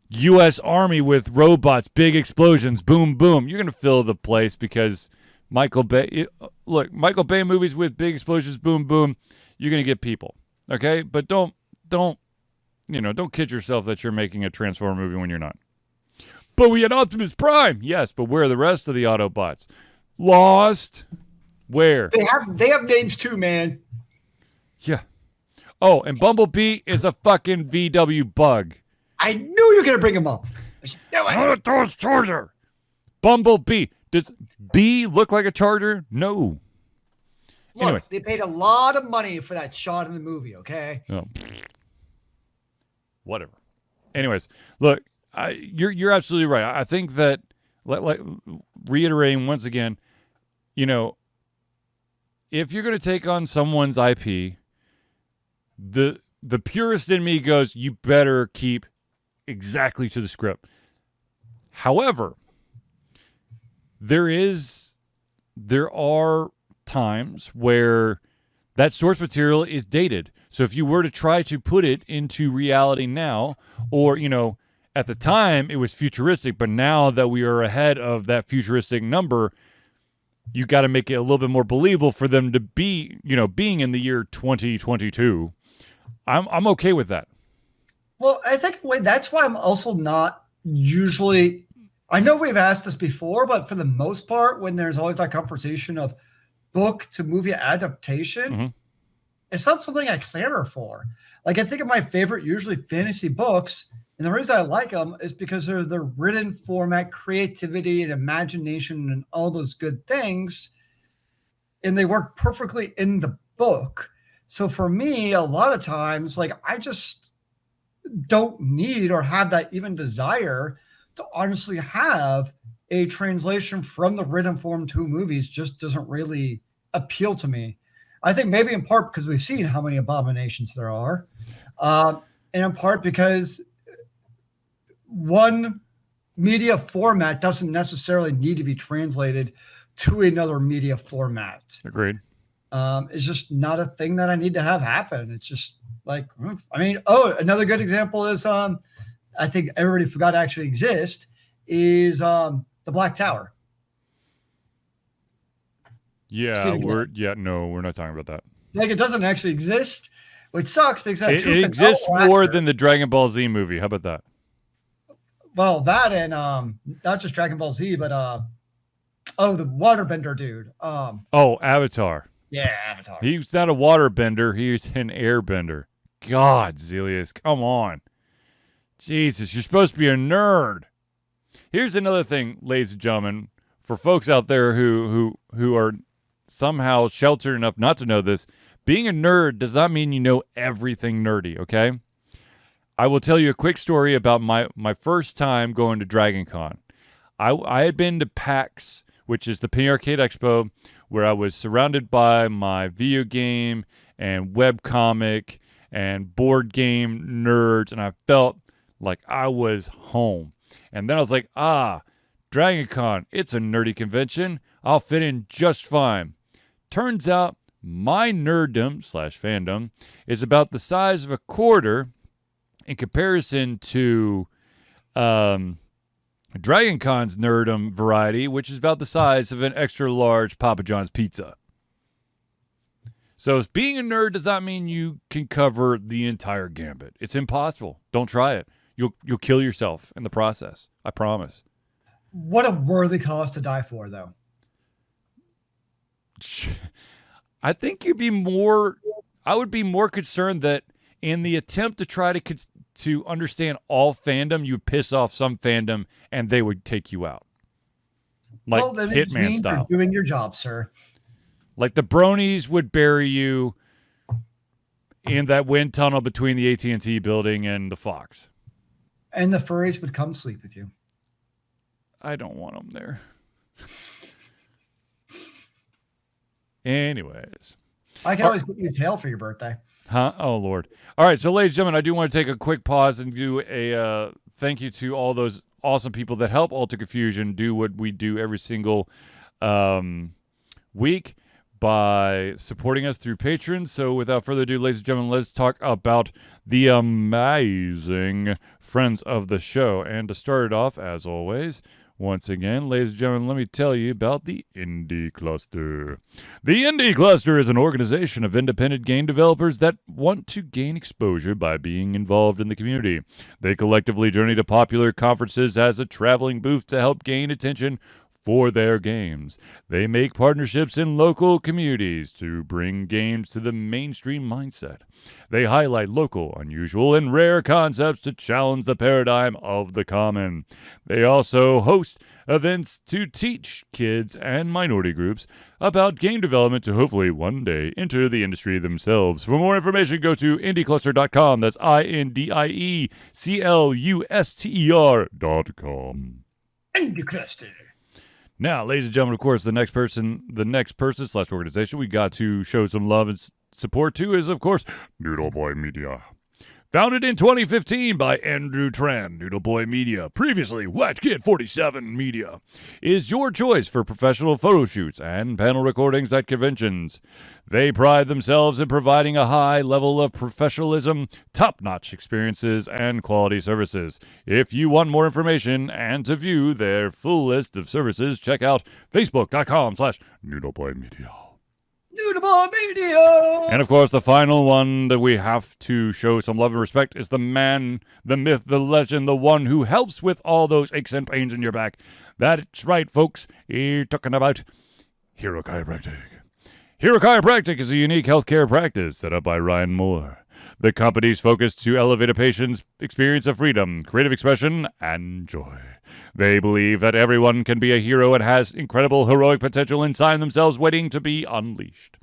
U.S. Army with robots, big explosions, boom, boom. You're going to fill the place because Michael Bay movies with big explosions, boom, boom. You're going to get people. Okay? But don't kid yourself that you're making a Transformer movie when you're not. But we had Optimus Prime. Yes, but where are the rest of the Autobots? Lost. Where? They have names too, man. Yeah. Oh, and Bumblebee is a fucking VW bug. I knew you were going to bring him up. Those Charger. Bumblebee. Does B look like a Charger? No. Look, anyways. They paid a lot of money for that shot in the movie, okay? Oh. Whatever. Anyways, look, you're absolutely right. I think that, reiterating once again, if you're going to take on someone's IP, the purist in me goes, you better keep exactly to the script. However, there are times where that source material is dated. So if you were to try to put it into reality now, or, at the time it was futuristic, but now that we are ahead of that futuristic number, you got to make it a little bit more believable for them to be, being in the year 2022. I'm okay with that. Well, I think that's why I'm also not usually, I know we've asked this before, but for the most part, when there's always that conversation of book to movie adaptation, it's not something I clamor for. I think of my favorite, usually fantasy books, and the reason I like them is because they're the written format, creativity, and imagination, and all those good things, and they work perfectly in the book. So for me, a lot of times, don't need or have that even desire to honestly have a translation from the written form to movies just doesn't really appeal to me. I think maybe in part because we've seen how many abominations there are, and in part because one media format doesn't necessarily need to be translated to another media format. Agreed. It's just not a thing that I need to have happen. It's just like, I mean, another good example is, I think everybody forgot to actually exist, is the Black Tower. Yeah, we're not talking about that. Like, it doesn't actually exist, which sucks because it exists more than the Dragon Ball Z movie. How about that? Well, that and not just Dragon Ball Z, but the waterbender dude. Avatar. Yeah, Avatar. He's not a waterbender, he's an airbender. God, Zealeus, come on. Jesus, you're supposed to be a nerd. Here's another thing, ladies and gentlemen, for folks out there who are somehow sheltered enough not to know this. Being a nerd does not mean you know everything nerdy, okay? I will tell you a quick story about my first time going to Dragon Con. I had been to PAX, which is the Penny Arcade Expo, where I was surrounded by my video game and webcomic and board game nerds, and I felt like I was home. And then I was like, Dragon Con, it's a nerdy convention. I'll fit in just fine. Turns out my nerddom / fandom is about the size of a quarter in comparison to Dragon Con's nerdom variety, which is about the size of an extra large Papa John's pizza. So being a nerd does not mean you can cover the entire gambit. It's impossible. Don't try it. You'll kill yourself in the process. I promise. What a worthy cause to die for, though. I think I would be more concerned that in the attempt to try to understand all fandom, you piss off some fandom and they would take you out. Like Hitman style. You're doing your job, sir. Like the bronies would bury you in that wind tunnel between the AT&T building and the Fox. And the furries would come sleep with you. I don't want them there. Anyways. I can always get you a tail for your birthday. Huh? Oh, Lord. All right. So, ladies and gentlemen, I do want to take a quick pause and do a thank you to all those awesome people that help Alter Confusion do what we do every single week by supporting us through patrons. So, without further ado, ladies and gentlemen, let's talk about the amazing friends of the show. And to start it off, as always, once again, ladies and gentlemen, let me tell you about the Indie Cluster. The Indie Cluster is an organization of independent game developers that want to gain exposure by being involved in the community. They collectively journey to popular conferences as a traveling booth to help gain attention for their games. They make partnerships in local communities to bring games to the mainstream mindset. They highlight local, unusual, and rare concepts to challenge the paradigm of the common. They also host events to teach kids and minority groups about game development to hopefully one day enter the industry themselves. For more information, go to indiecluster.com. That's INDIECLUSTER.com. Indie Cluster. Now, ladies and gentlemen, of course, the next person / organization we got to show some love and support to is, of course, Noodle Boy Media. Founded in 2015 by Andrew Tran, Noodle Boy Media, previously Watch Kid 47 Media, is your choice for professional photo shoots and panel recordings at conventions. They pride themselves in providing a high level of professionalism, top-notch experiences, and quality services. If you want more information and to view their full list of services, check out facebook.com/NoodleBoyMedia. Noodle Media! And of course, the final one that we have to show some love and respect is the man, the myth, the legend, the one who helps with all those aches and pains in your back. That's right, folks. You're talking about Hero Chiropractic. Hero Chiropractic is a unique healthcare practice set up by Ryan Moore. The company's focus to elevate a patient's experience of freedom, creative expression, and joy. They believe that everyone can be a hero and has incredible heroic potential inside themselves waiting to be unleashed.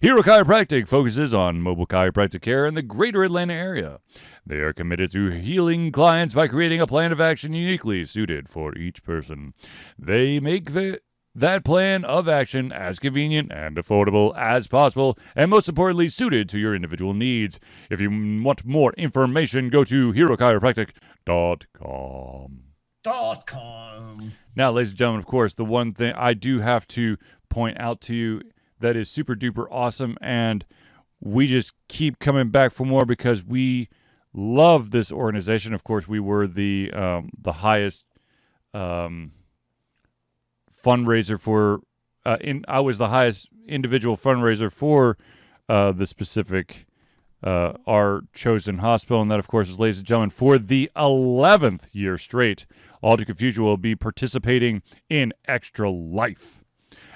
Hero Chiropractic focuses on mobile chiropractic care in the greater Atlanta area. They are committed to healing clients by creating a plan of action uniquely suited for each person. They make that plan of action as convenient and affordable as possible, and most importantly, suited to your individual needs. If you want more information, go to herochiropractic.com. Now, ladies and gentlemen, of course, the one thing I do have to point out to you that is super duper awesome, and we just keep coming back for more because we love this organization. Of course, we were the highest fundraiser for. I was the highest individual fundraiser for the specific our chosen hospital, and that, of course, is, ladies and gentlemen, for the 11th year straight, Altered Confusion will be participating in Extra Life.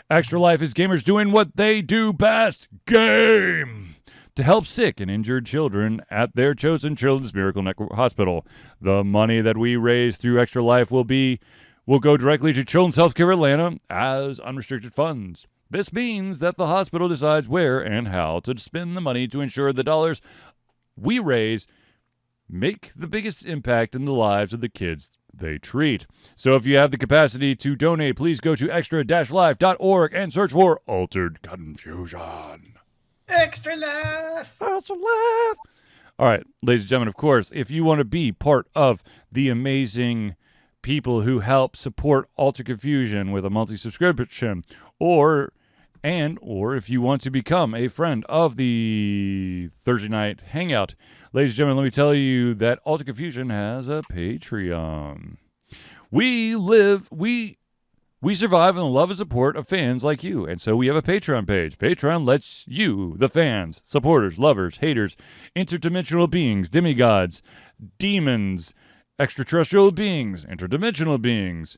Extra Life is gamers doing what they do best, game, to help sick and injured children at their chosen Children's Miracle Network Hospital. The money that we raise through Extra Life will go directly to Children's Healthcare Atlanta as unrestricted funds. This means that the hospital decides where and how to spend the money to ensure the dollars we raise make the biggest impact in the lives of the kids they treat. So if you have the capacity to donate, please go to extra-life.org and search for Altered Confusion. Extra Life! Extra Life! All right, ladies and gentlemen, of course, if you want to be part of the amazing people who help support Altered Confusion with a monthly subscription, or if you want to become a friend of the Thursday Night Hangout, ladies and gentlemen, let me tell you that Altered Confusion has a Patreon. We survive on the love and support of fans like you, and so we have a Patreon page. Patreon lets you, the fans, supporters, lovers, haters, interdimensional beings, demigods, demons, extraterrestrial beings, interdimensional beings,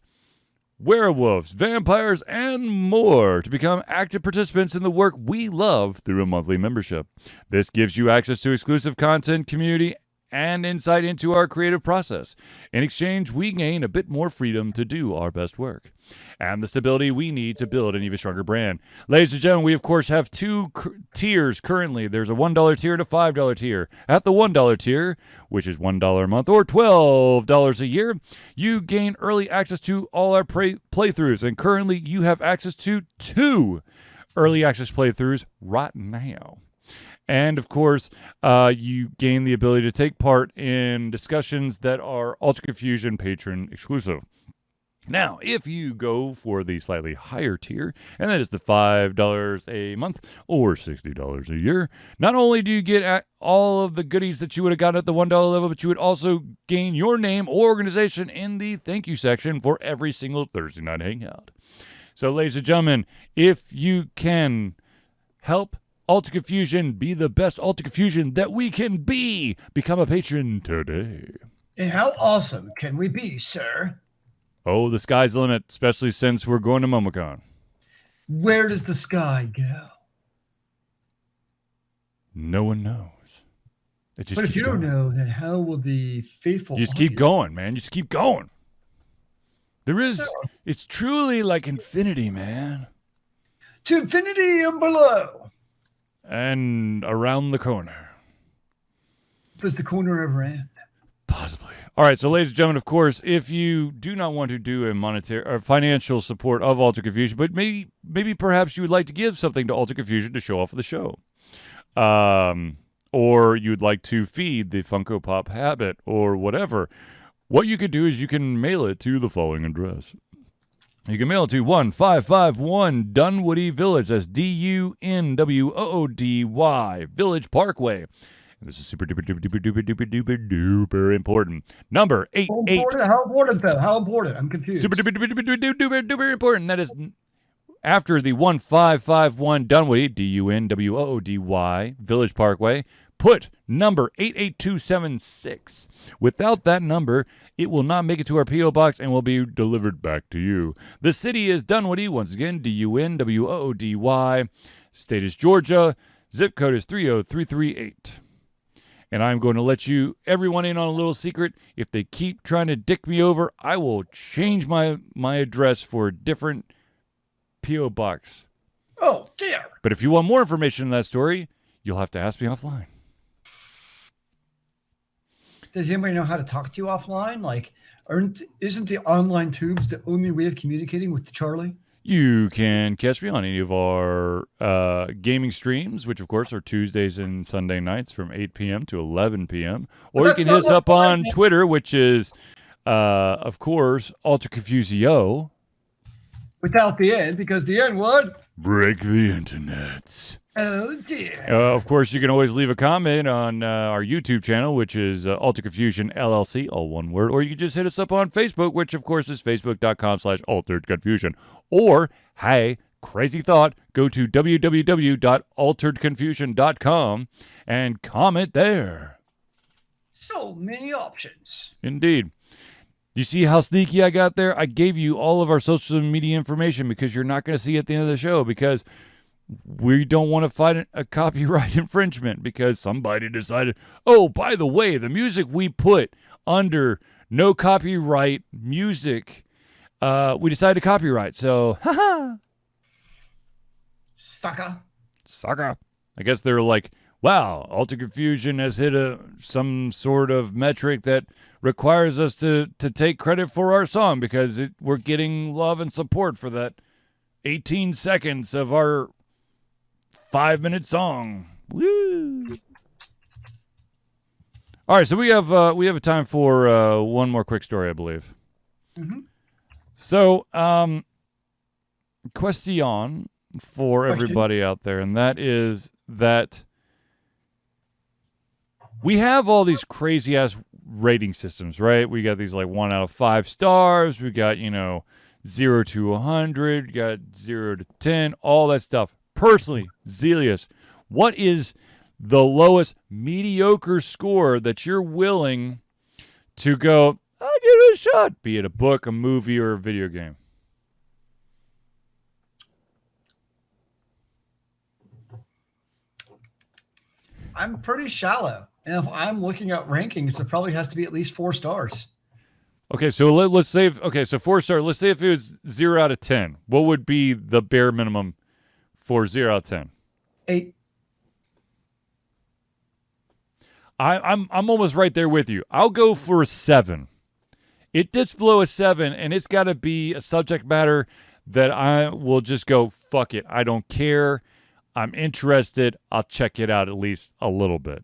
werewolves, vampires, and more to become active participants in the work we love through a monthly membership. This gives you access to exclusive content, community, and insight into our creative process. In exchange, we gain a bit more freedom to do our best work and the stability we need to build an even stronger brand. Ladies and gentlemen, we of course have two tiers currently. There's a $1 tier and a $5 tier. At the $1 tier, which is $1 a month or $12 a year, you gain early access to all our playthroughs, and currently you have access to 2 early access playthroughs right now. And, of course, you gain the ability to take part in discussions that are Altered Confusion patron exclusive. Now, if you go for the slightly higher tier, and that is the $5 a month or $60 a year, not only do you get all of the goodies that you would have gotten at the $1 level, but you would also gain your name or organization in the thank you section for every single Thursday Night Hangout. So, ladies and gentlemen, if you can help Altered Confusion be the best Altered Confusion that we can be, become a patron today. And how awesome can we be, sir? Oh, the sky's the limit, especially since we're going to MomoCon. Where does the sky go? No one knows. But if you don't know, then how will the faithful... You just keep going, man. You just keep going. It's truly like infinity, man. To infinity and below. And around the corner. Does the corner ever end? Possibly. All right, so ladies and gentlemen, of course, if you do not want to do a monetary or financial support of Altered Confusion, but maybe perhaps you would like to give something to Altered Confusion to show off the show, or you would like to feed the Funko Pop habit or whatever, what you could do is you can mail it to the following address. You can mail it to 1551 Dunwoody Village. That's DUNWOODY Village Parkway. This is super duper important. Number 88. How important though? How important? I'm confused. Super duper important. That is after the 1551 Dunwoody, DUNWOODY Village Parkway. Put number 88276. Without that number, it will not make it to our P.O. box and will be delivered back to you. The city is Dunwoody, once again, DUNWOODY. State is Georgia. Zip code is 30338. And I'm going to let everyone in on a little secret. If they keep trying to dick me over, I will change my address for a different P.O. box. Oh, dear. But if you want more information on that story, you'll have to ask me offline. Does anybody know how to talk to you offline? Like, isn't the online tubes the only way of communicating with Charlie? You can catch me on any of our gaming streams, which, of course, are Tuesdays and Sunday nights from 8 p.m. to 11 p.m. Or you can hit us up on Twitter, which is, of course, Ultra Confusio. Without the end, because the end would break the internet. Oh, dear. Of course, you can always leave a comment on our YouTube channel, which is Ultra Confusion LLC, all one word. Or you can just hit us up on Facebook, which, of course, is facebook.com/alteredconfusion. Or, hey, crazy thought, go to www.alteredconfusion.com and comment there. So many options. Indeed. You see how sneaky I got there? I gave you all of our social media information because you're not going to see it at the end of the show because we don't want to fight a copyright infringement because somebody decided, oh, by the way, the music we put under no copyright music, we decided to copyright. So, haha. Sucker. I guess they're like, wow, Ultra Confusion has hit some sort of metric that requires us to take credit for our song because we're getting love and support for that 18 seconds of our 5-minute song. Woo! All right, so we have a time for one more quick story, I believe. Mm-hmm. So, question for everybody out there, and that is that we have all these crazy ass rating systems, right? We got these like 1 out of 5 stars. We got, 0 to 100. We got 0 to 10, all that stuff. Personally, Zealeus, what is the lowest mediocre score that you're willing to go, I'll give it a shot, be it a book, a movie, or a video game? I'm pretty shallow. And if I'm looking at rankings, it probably has to be at least 4 stars. Okay, so let's say, 4 stars. Let's say if it was 0 out of 10, what would be the bare minimum for 0 out of 10? 8. I'm almost right there with you. I'll go for a 7. It dips below a 7, and it's got to be a subject matter that I will just go, fuck it. I don't care. I'm interested. I'll check it out at least a little bit.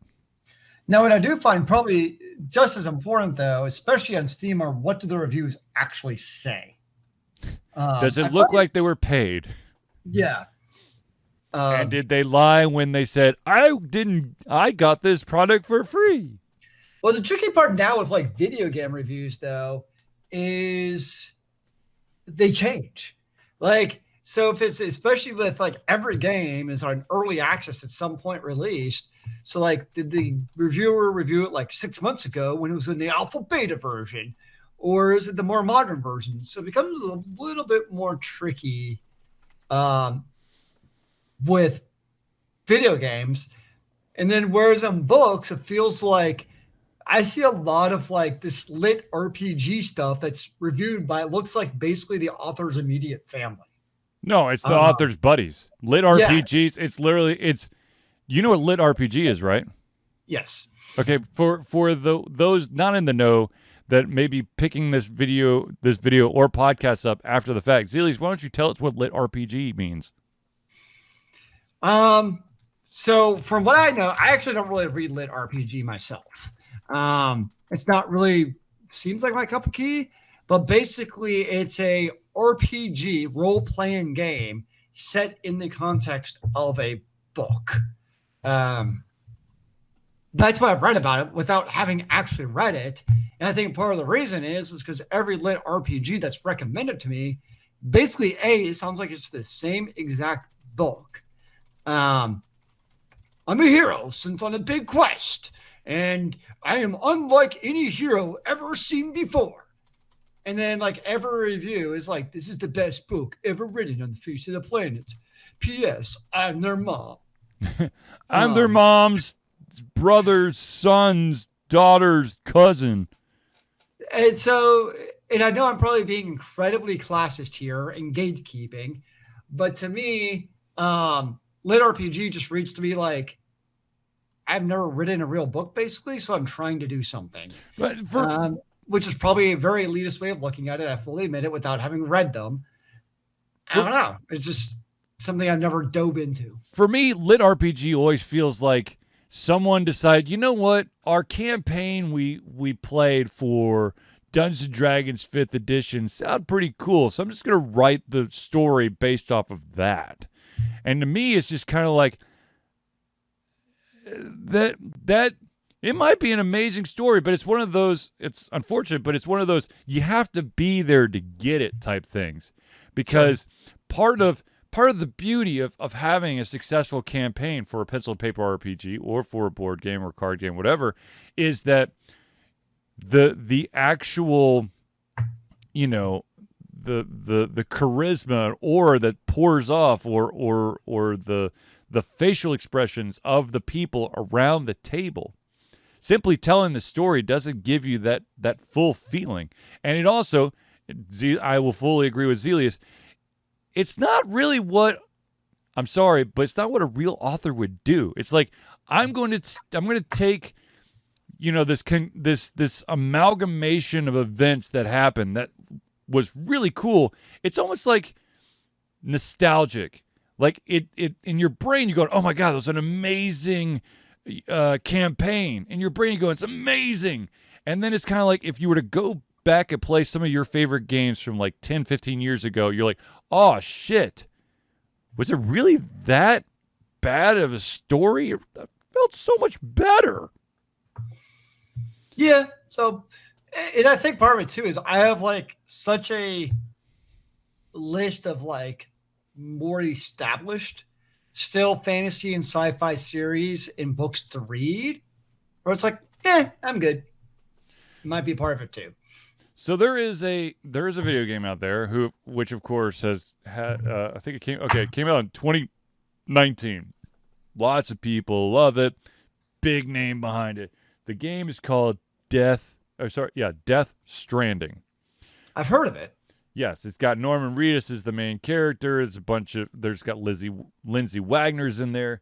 Now, what I do find probably just as important, though, especially on Steam, are what do the reviews actually say? Does it look like they were paid? Yeah. And did they lie when they said, I got this product for free? Well, the tricky part now with like video game reviews, though, is they change. Like, so if it's, especially with like every game is on early access at some point released. So like, did the reviewer review it like 6 months ago when it was in the alpha beta version? Or is it the more modern version? So it becomes a little bit more tricky with video games. And then whereas on books, it feels like I see a lot of like this lit RPG stuff that's reviewed by, it looks like basically the author's immediate family. No, it's the author's buddies. Lit RPGs, yeah. It's literally, you know what lit RPG is, right? Yes. Okay, for those not in the know that may be picking this video or podcast up after the fact, Zealeus, why don't you tell us what lit RPG means? So from what I know, I actually don't really read lit RPG myself. It's not really seems like my cup of tea, but basically it's a RPG role-playing game set in the context of a book. That's what I've read about it without having actually read it. And I think part of the reason is because every lit RPG that's recommended to me, basically, it sounds like it's the same exact book. I'm a hero sent on a big quest, and I am unlike any hero ever seen before. And then, like, every review is like, this is the best book ever written on the face of the planet. P.S. I'm their mom. I'm their mom's brother's son's daughter's cousin. And so, and I know I'm probably being incredibly classist here and gatekeeping, but to me, Lit RPG just reads to me like I've never written a real book, basically, so I'm trying to do something. But which is probably a very elitist way of looking at it. I fully admit it without having read them. I don't know. It's just something I've never dove into. For me, lit RPG always feels like someone decided, you know what, our campaign we played for Dungeons & Dragons 5th edition sound pretty cool, so I'm just going to write the story based off of that. And to me, it's just kind of like, that it might be an amazing story, but it's one of those, it's unfortunate, but it's one of those you have to be there to get it type things. Because part of the beauty of having a successful campaign for a pencil and paper RPG or for a board game or card game, whatever, is that the actual, you know, the charisma or that pours off or the facial expressions of the people around the table. Simply telling the story doesn't give you that full feeling. And it also, I will fully agree with Zealeus, it's not really what, I'm sorry, but it's not what a real author would do. It's like, I'm going to take, you know, this amalgamation of events that happened that was really cool. It's almost like nostalgic. Like it in your brain, you go, oh my God, that was an amazing campaign. In your brain, you go, it's amazing. And then it's kind of like if you were to go back and play some of your favorite games from like 10, 15 years ago, you're like, oh shit, was it really that bad of a story? It felt so much better. Yeah. So, and I think part of it too is I have like such a list of like more established still fantasy and sci-fi series and books to read, where it's like, I'm good. Might be part of it too. So there is a video game out there which of course has had I think it came out in 2019. Lots of people love it. Big name behind it. The game is called Death Stranding. I've heard of it. Yes, it's got Norman Reedus as the main character. There's got Lindsay Wagner's in there.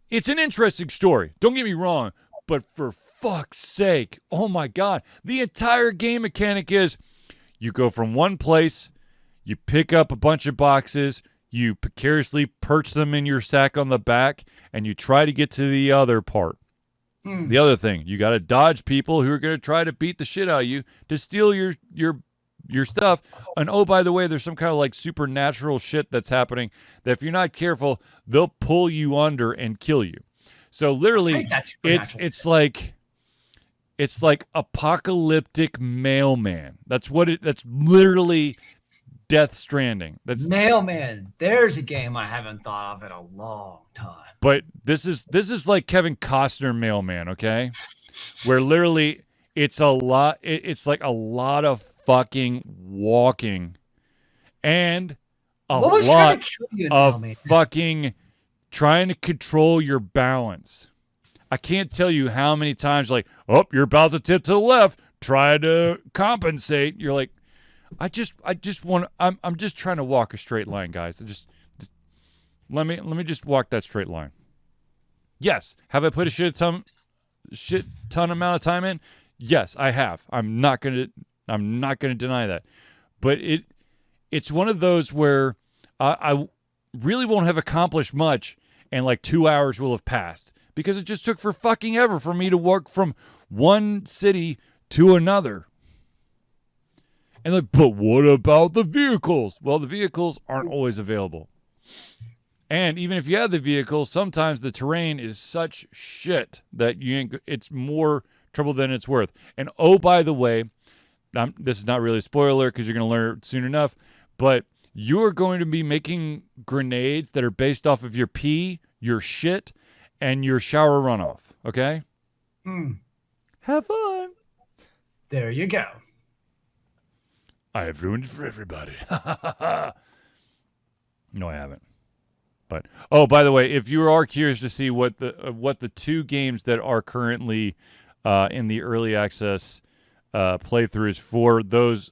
It's an interesting story. Don't get me wrong, but for fuck's sake, oh my God, the entire game mechanic is you go from one place, you pick up a bunch of boxes, you precariously perch them in your sack on the back, and you try to get to the other part. The other thing, you got to dodge people who are going to try to beat the shit out of you to steal your stuff. And oh, by the way, there's some kind of like supernatural shit that's happening that if you're not careful, they'll pull you under and kill you. So literally, it's like apocalyptic mailman. That's literally Death Stranding. That's Mailman. There's a game I haven't thought of in a long time. But this is like Kevin Costner Mailman, okay? Where literally it's a lot. It's like a lot of fucking walking and a lot of fucking trying to control your balance. I can't tell you how many times like, oh, you're about to tip to the left. Try to compensate. You're like, I'm just trying to walk a straight line, guys. Just let me just walk that straight line. Yes. Have I put a shit ton amount of time in? Yes, I have. I'm not gonna deny that. But it's one of those where I really won't have accomplished much, and like 2 hours will have passed because it just took for fucking ever for me to walk from one city to another. And like, but what about the vehicles? Well, the vehicles aren't always available. And even if you have the vehicles, sometimes the terrain is such shit that it's more trouble than it's worth. And oh, by the way, this is not really a spoiler because you're going to learn it soon enough, but you're going to be making grenades that are based off of your pee, your shit, and your shower runoff. Okay? Have fun. There you go. I have ruined it for everybody. No, I haven't. But by the way, if you are curious to see what the two games that are currently in the early access playthroughs for those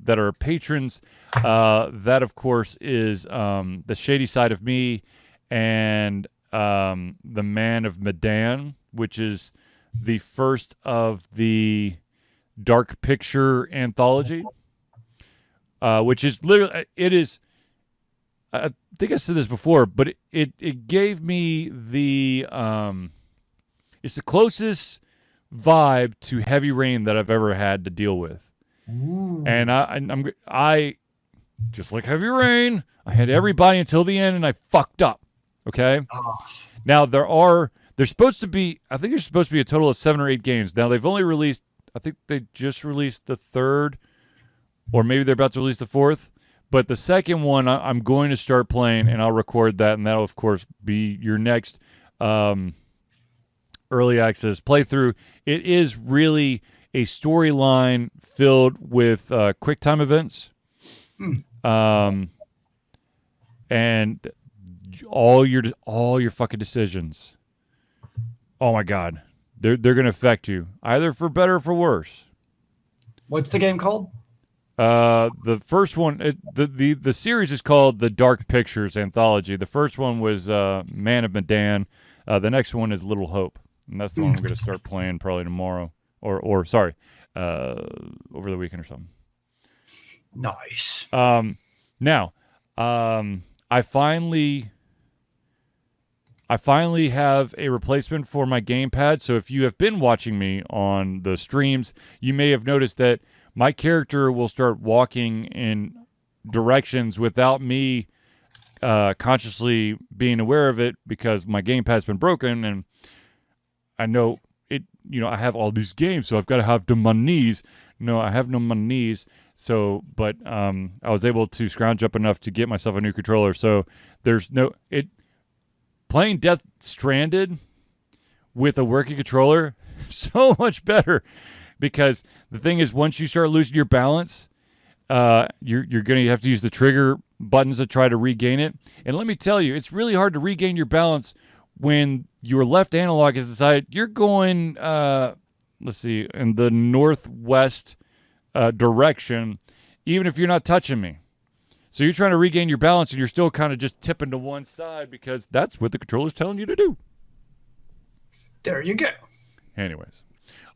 that are patrons. That, of course, is The Shady Side of Me and The Man of Medan, which is the first of the Dark Picture anthology, which is literally, it is, I think I said this before, but it gave me the, it's the closest vibe to Heavy Rain that I've ever had to deal with. Ooh. And I just like Heavy Rain, I had everybody until the end and I fucked up. Okay. Oh. Now there's supposed to be, I think there's supposed to be a total of 7 or 8 games. Now they've only released, I think they just released the 3rd, or maybe they're about to release the 4th. But the second one I'm going to start playing, and I'll record that, and that'll of course be your next early access playthrough. It is really a storyline filled with quick time events, and all your fucking decisions. Oh my God, they're going to affect you either for better or for worse. What's the game called? The first one, the series is called the Dark Pictures Anthology. The first one was Man of Medan. The next one is Little Hope, and that's the one I'm going to start playing probably tomorrow, or sorry, over the weekend or something. Nice. Now, I finally have a replacement for my gamepad. So if you have been watching me on the streams, you may have noticed that my character will start walking in directions without me consciously being aware of it, because my gamepad's been broken, and I know it. I have all these games, so I've got to have them on knees. No, I have no on my knees. So, but I was able to scrounge up enough to get myself a new controller. So there's no it. Playing Death Stranded with a working controller, so much better, because the thing is, once you start losing your balance, you're going to have to use the trigger buttons to try to regain it. And let me tell you, it's really hard to regain your balance when your left analog has decided you're going, let's see, in the northwest direction, even if you're not touching me. So you're trying to regain your balance, and you're still kind of just tipping to one side because that's what the controller's telling you to do. There you go. Anyways.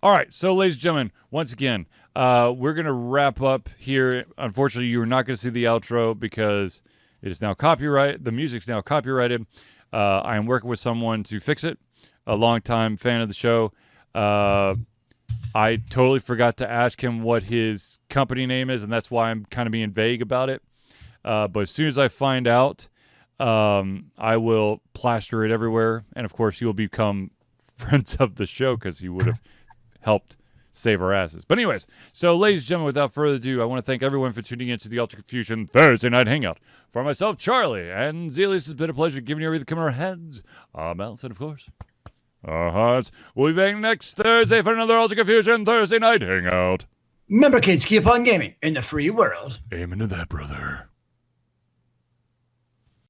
All right. So, ladies and gentlemen, once again, we're going to wrap up here. Unfortunately, you are not going to see the outro because it is now copyrighted. The music's now copyrighted. I am working with someone to fix it, a longtime fan of the show. I totally forgot to ask him what his company name is, and that's why I'm kind of being vague about it. But as soon as I find out, I will plaster it everywhere. And, of course, you will become friends of the show because you would have helped save our asses. But anyways, so ladies and gentlemen, without further ado, I want to thank everyone for tuning in to the Ultra Confusion Thursday Night Hangout. For myself, Charlie, and Zealeus, it's been a pleasure giving you everything coming our heads, our mouths, and, of course, our hearts. We'll be back next Thursday for another Ultra Confusion Thursday Night Hangout. Remember, kids, keep on gaming in the free world. Amen to that, brother.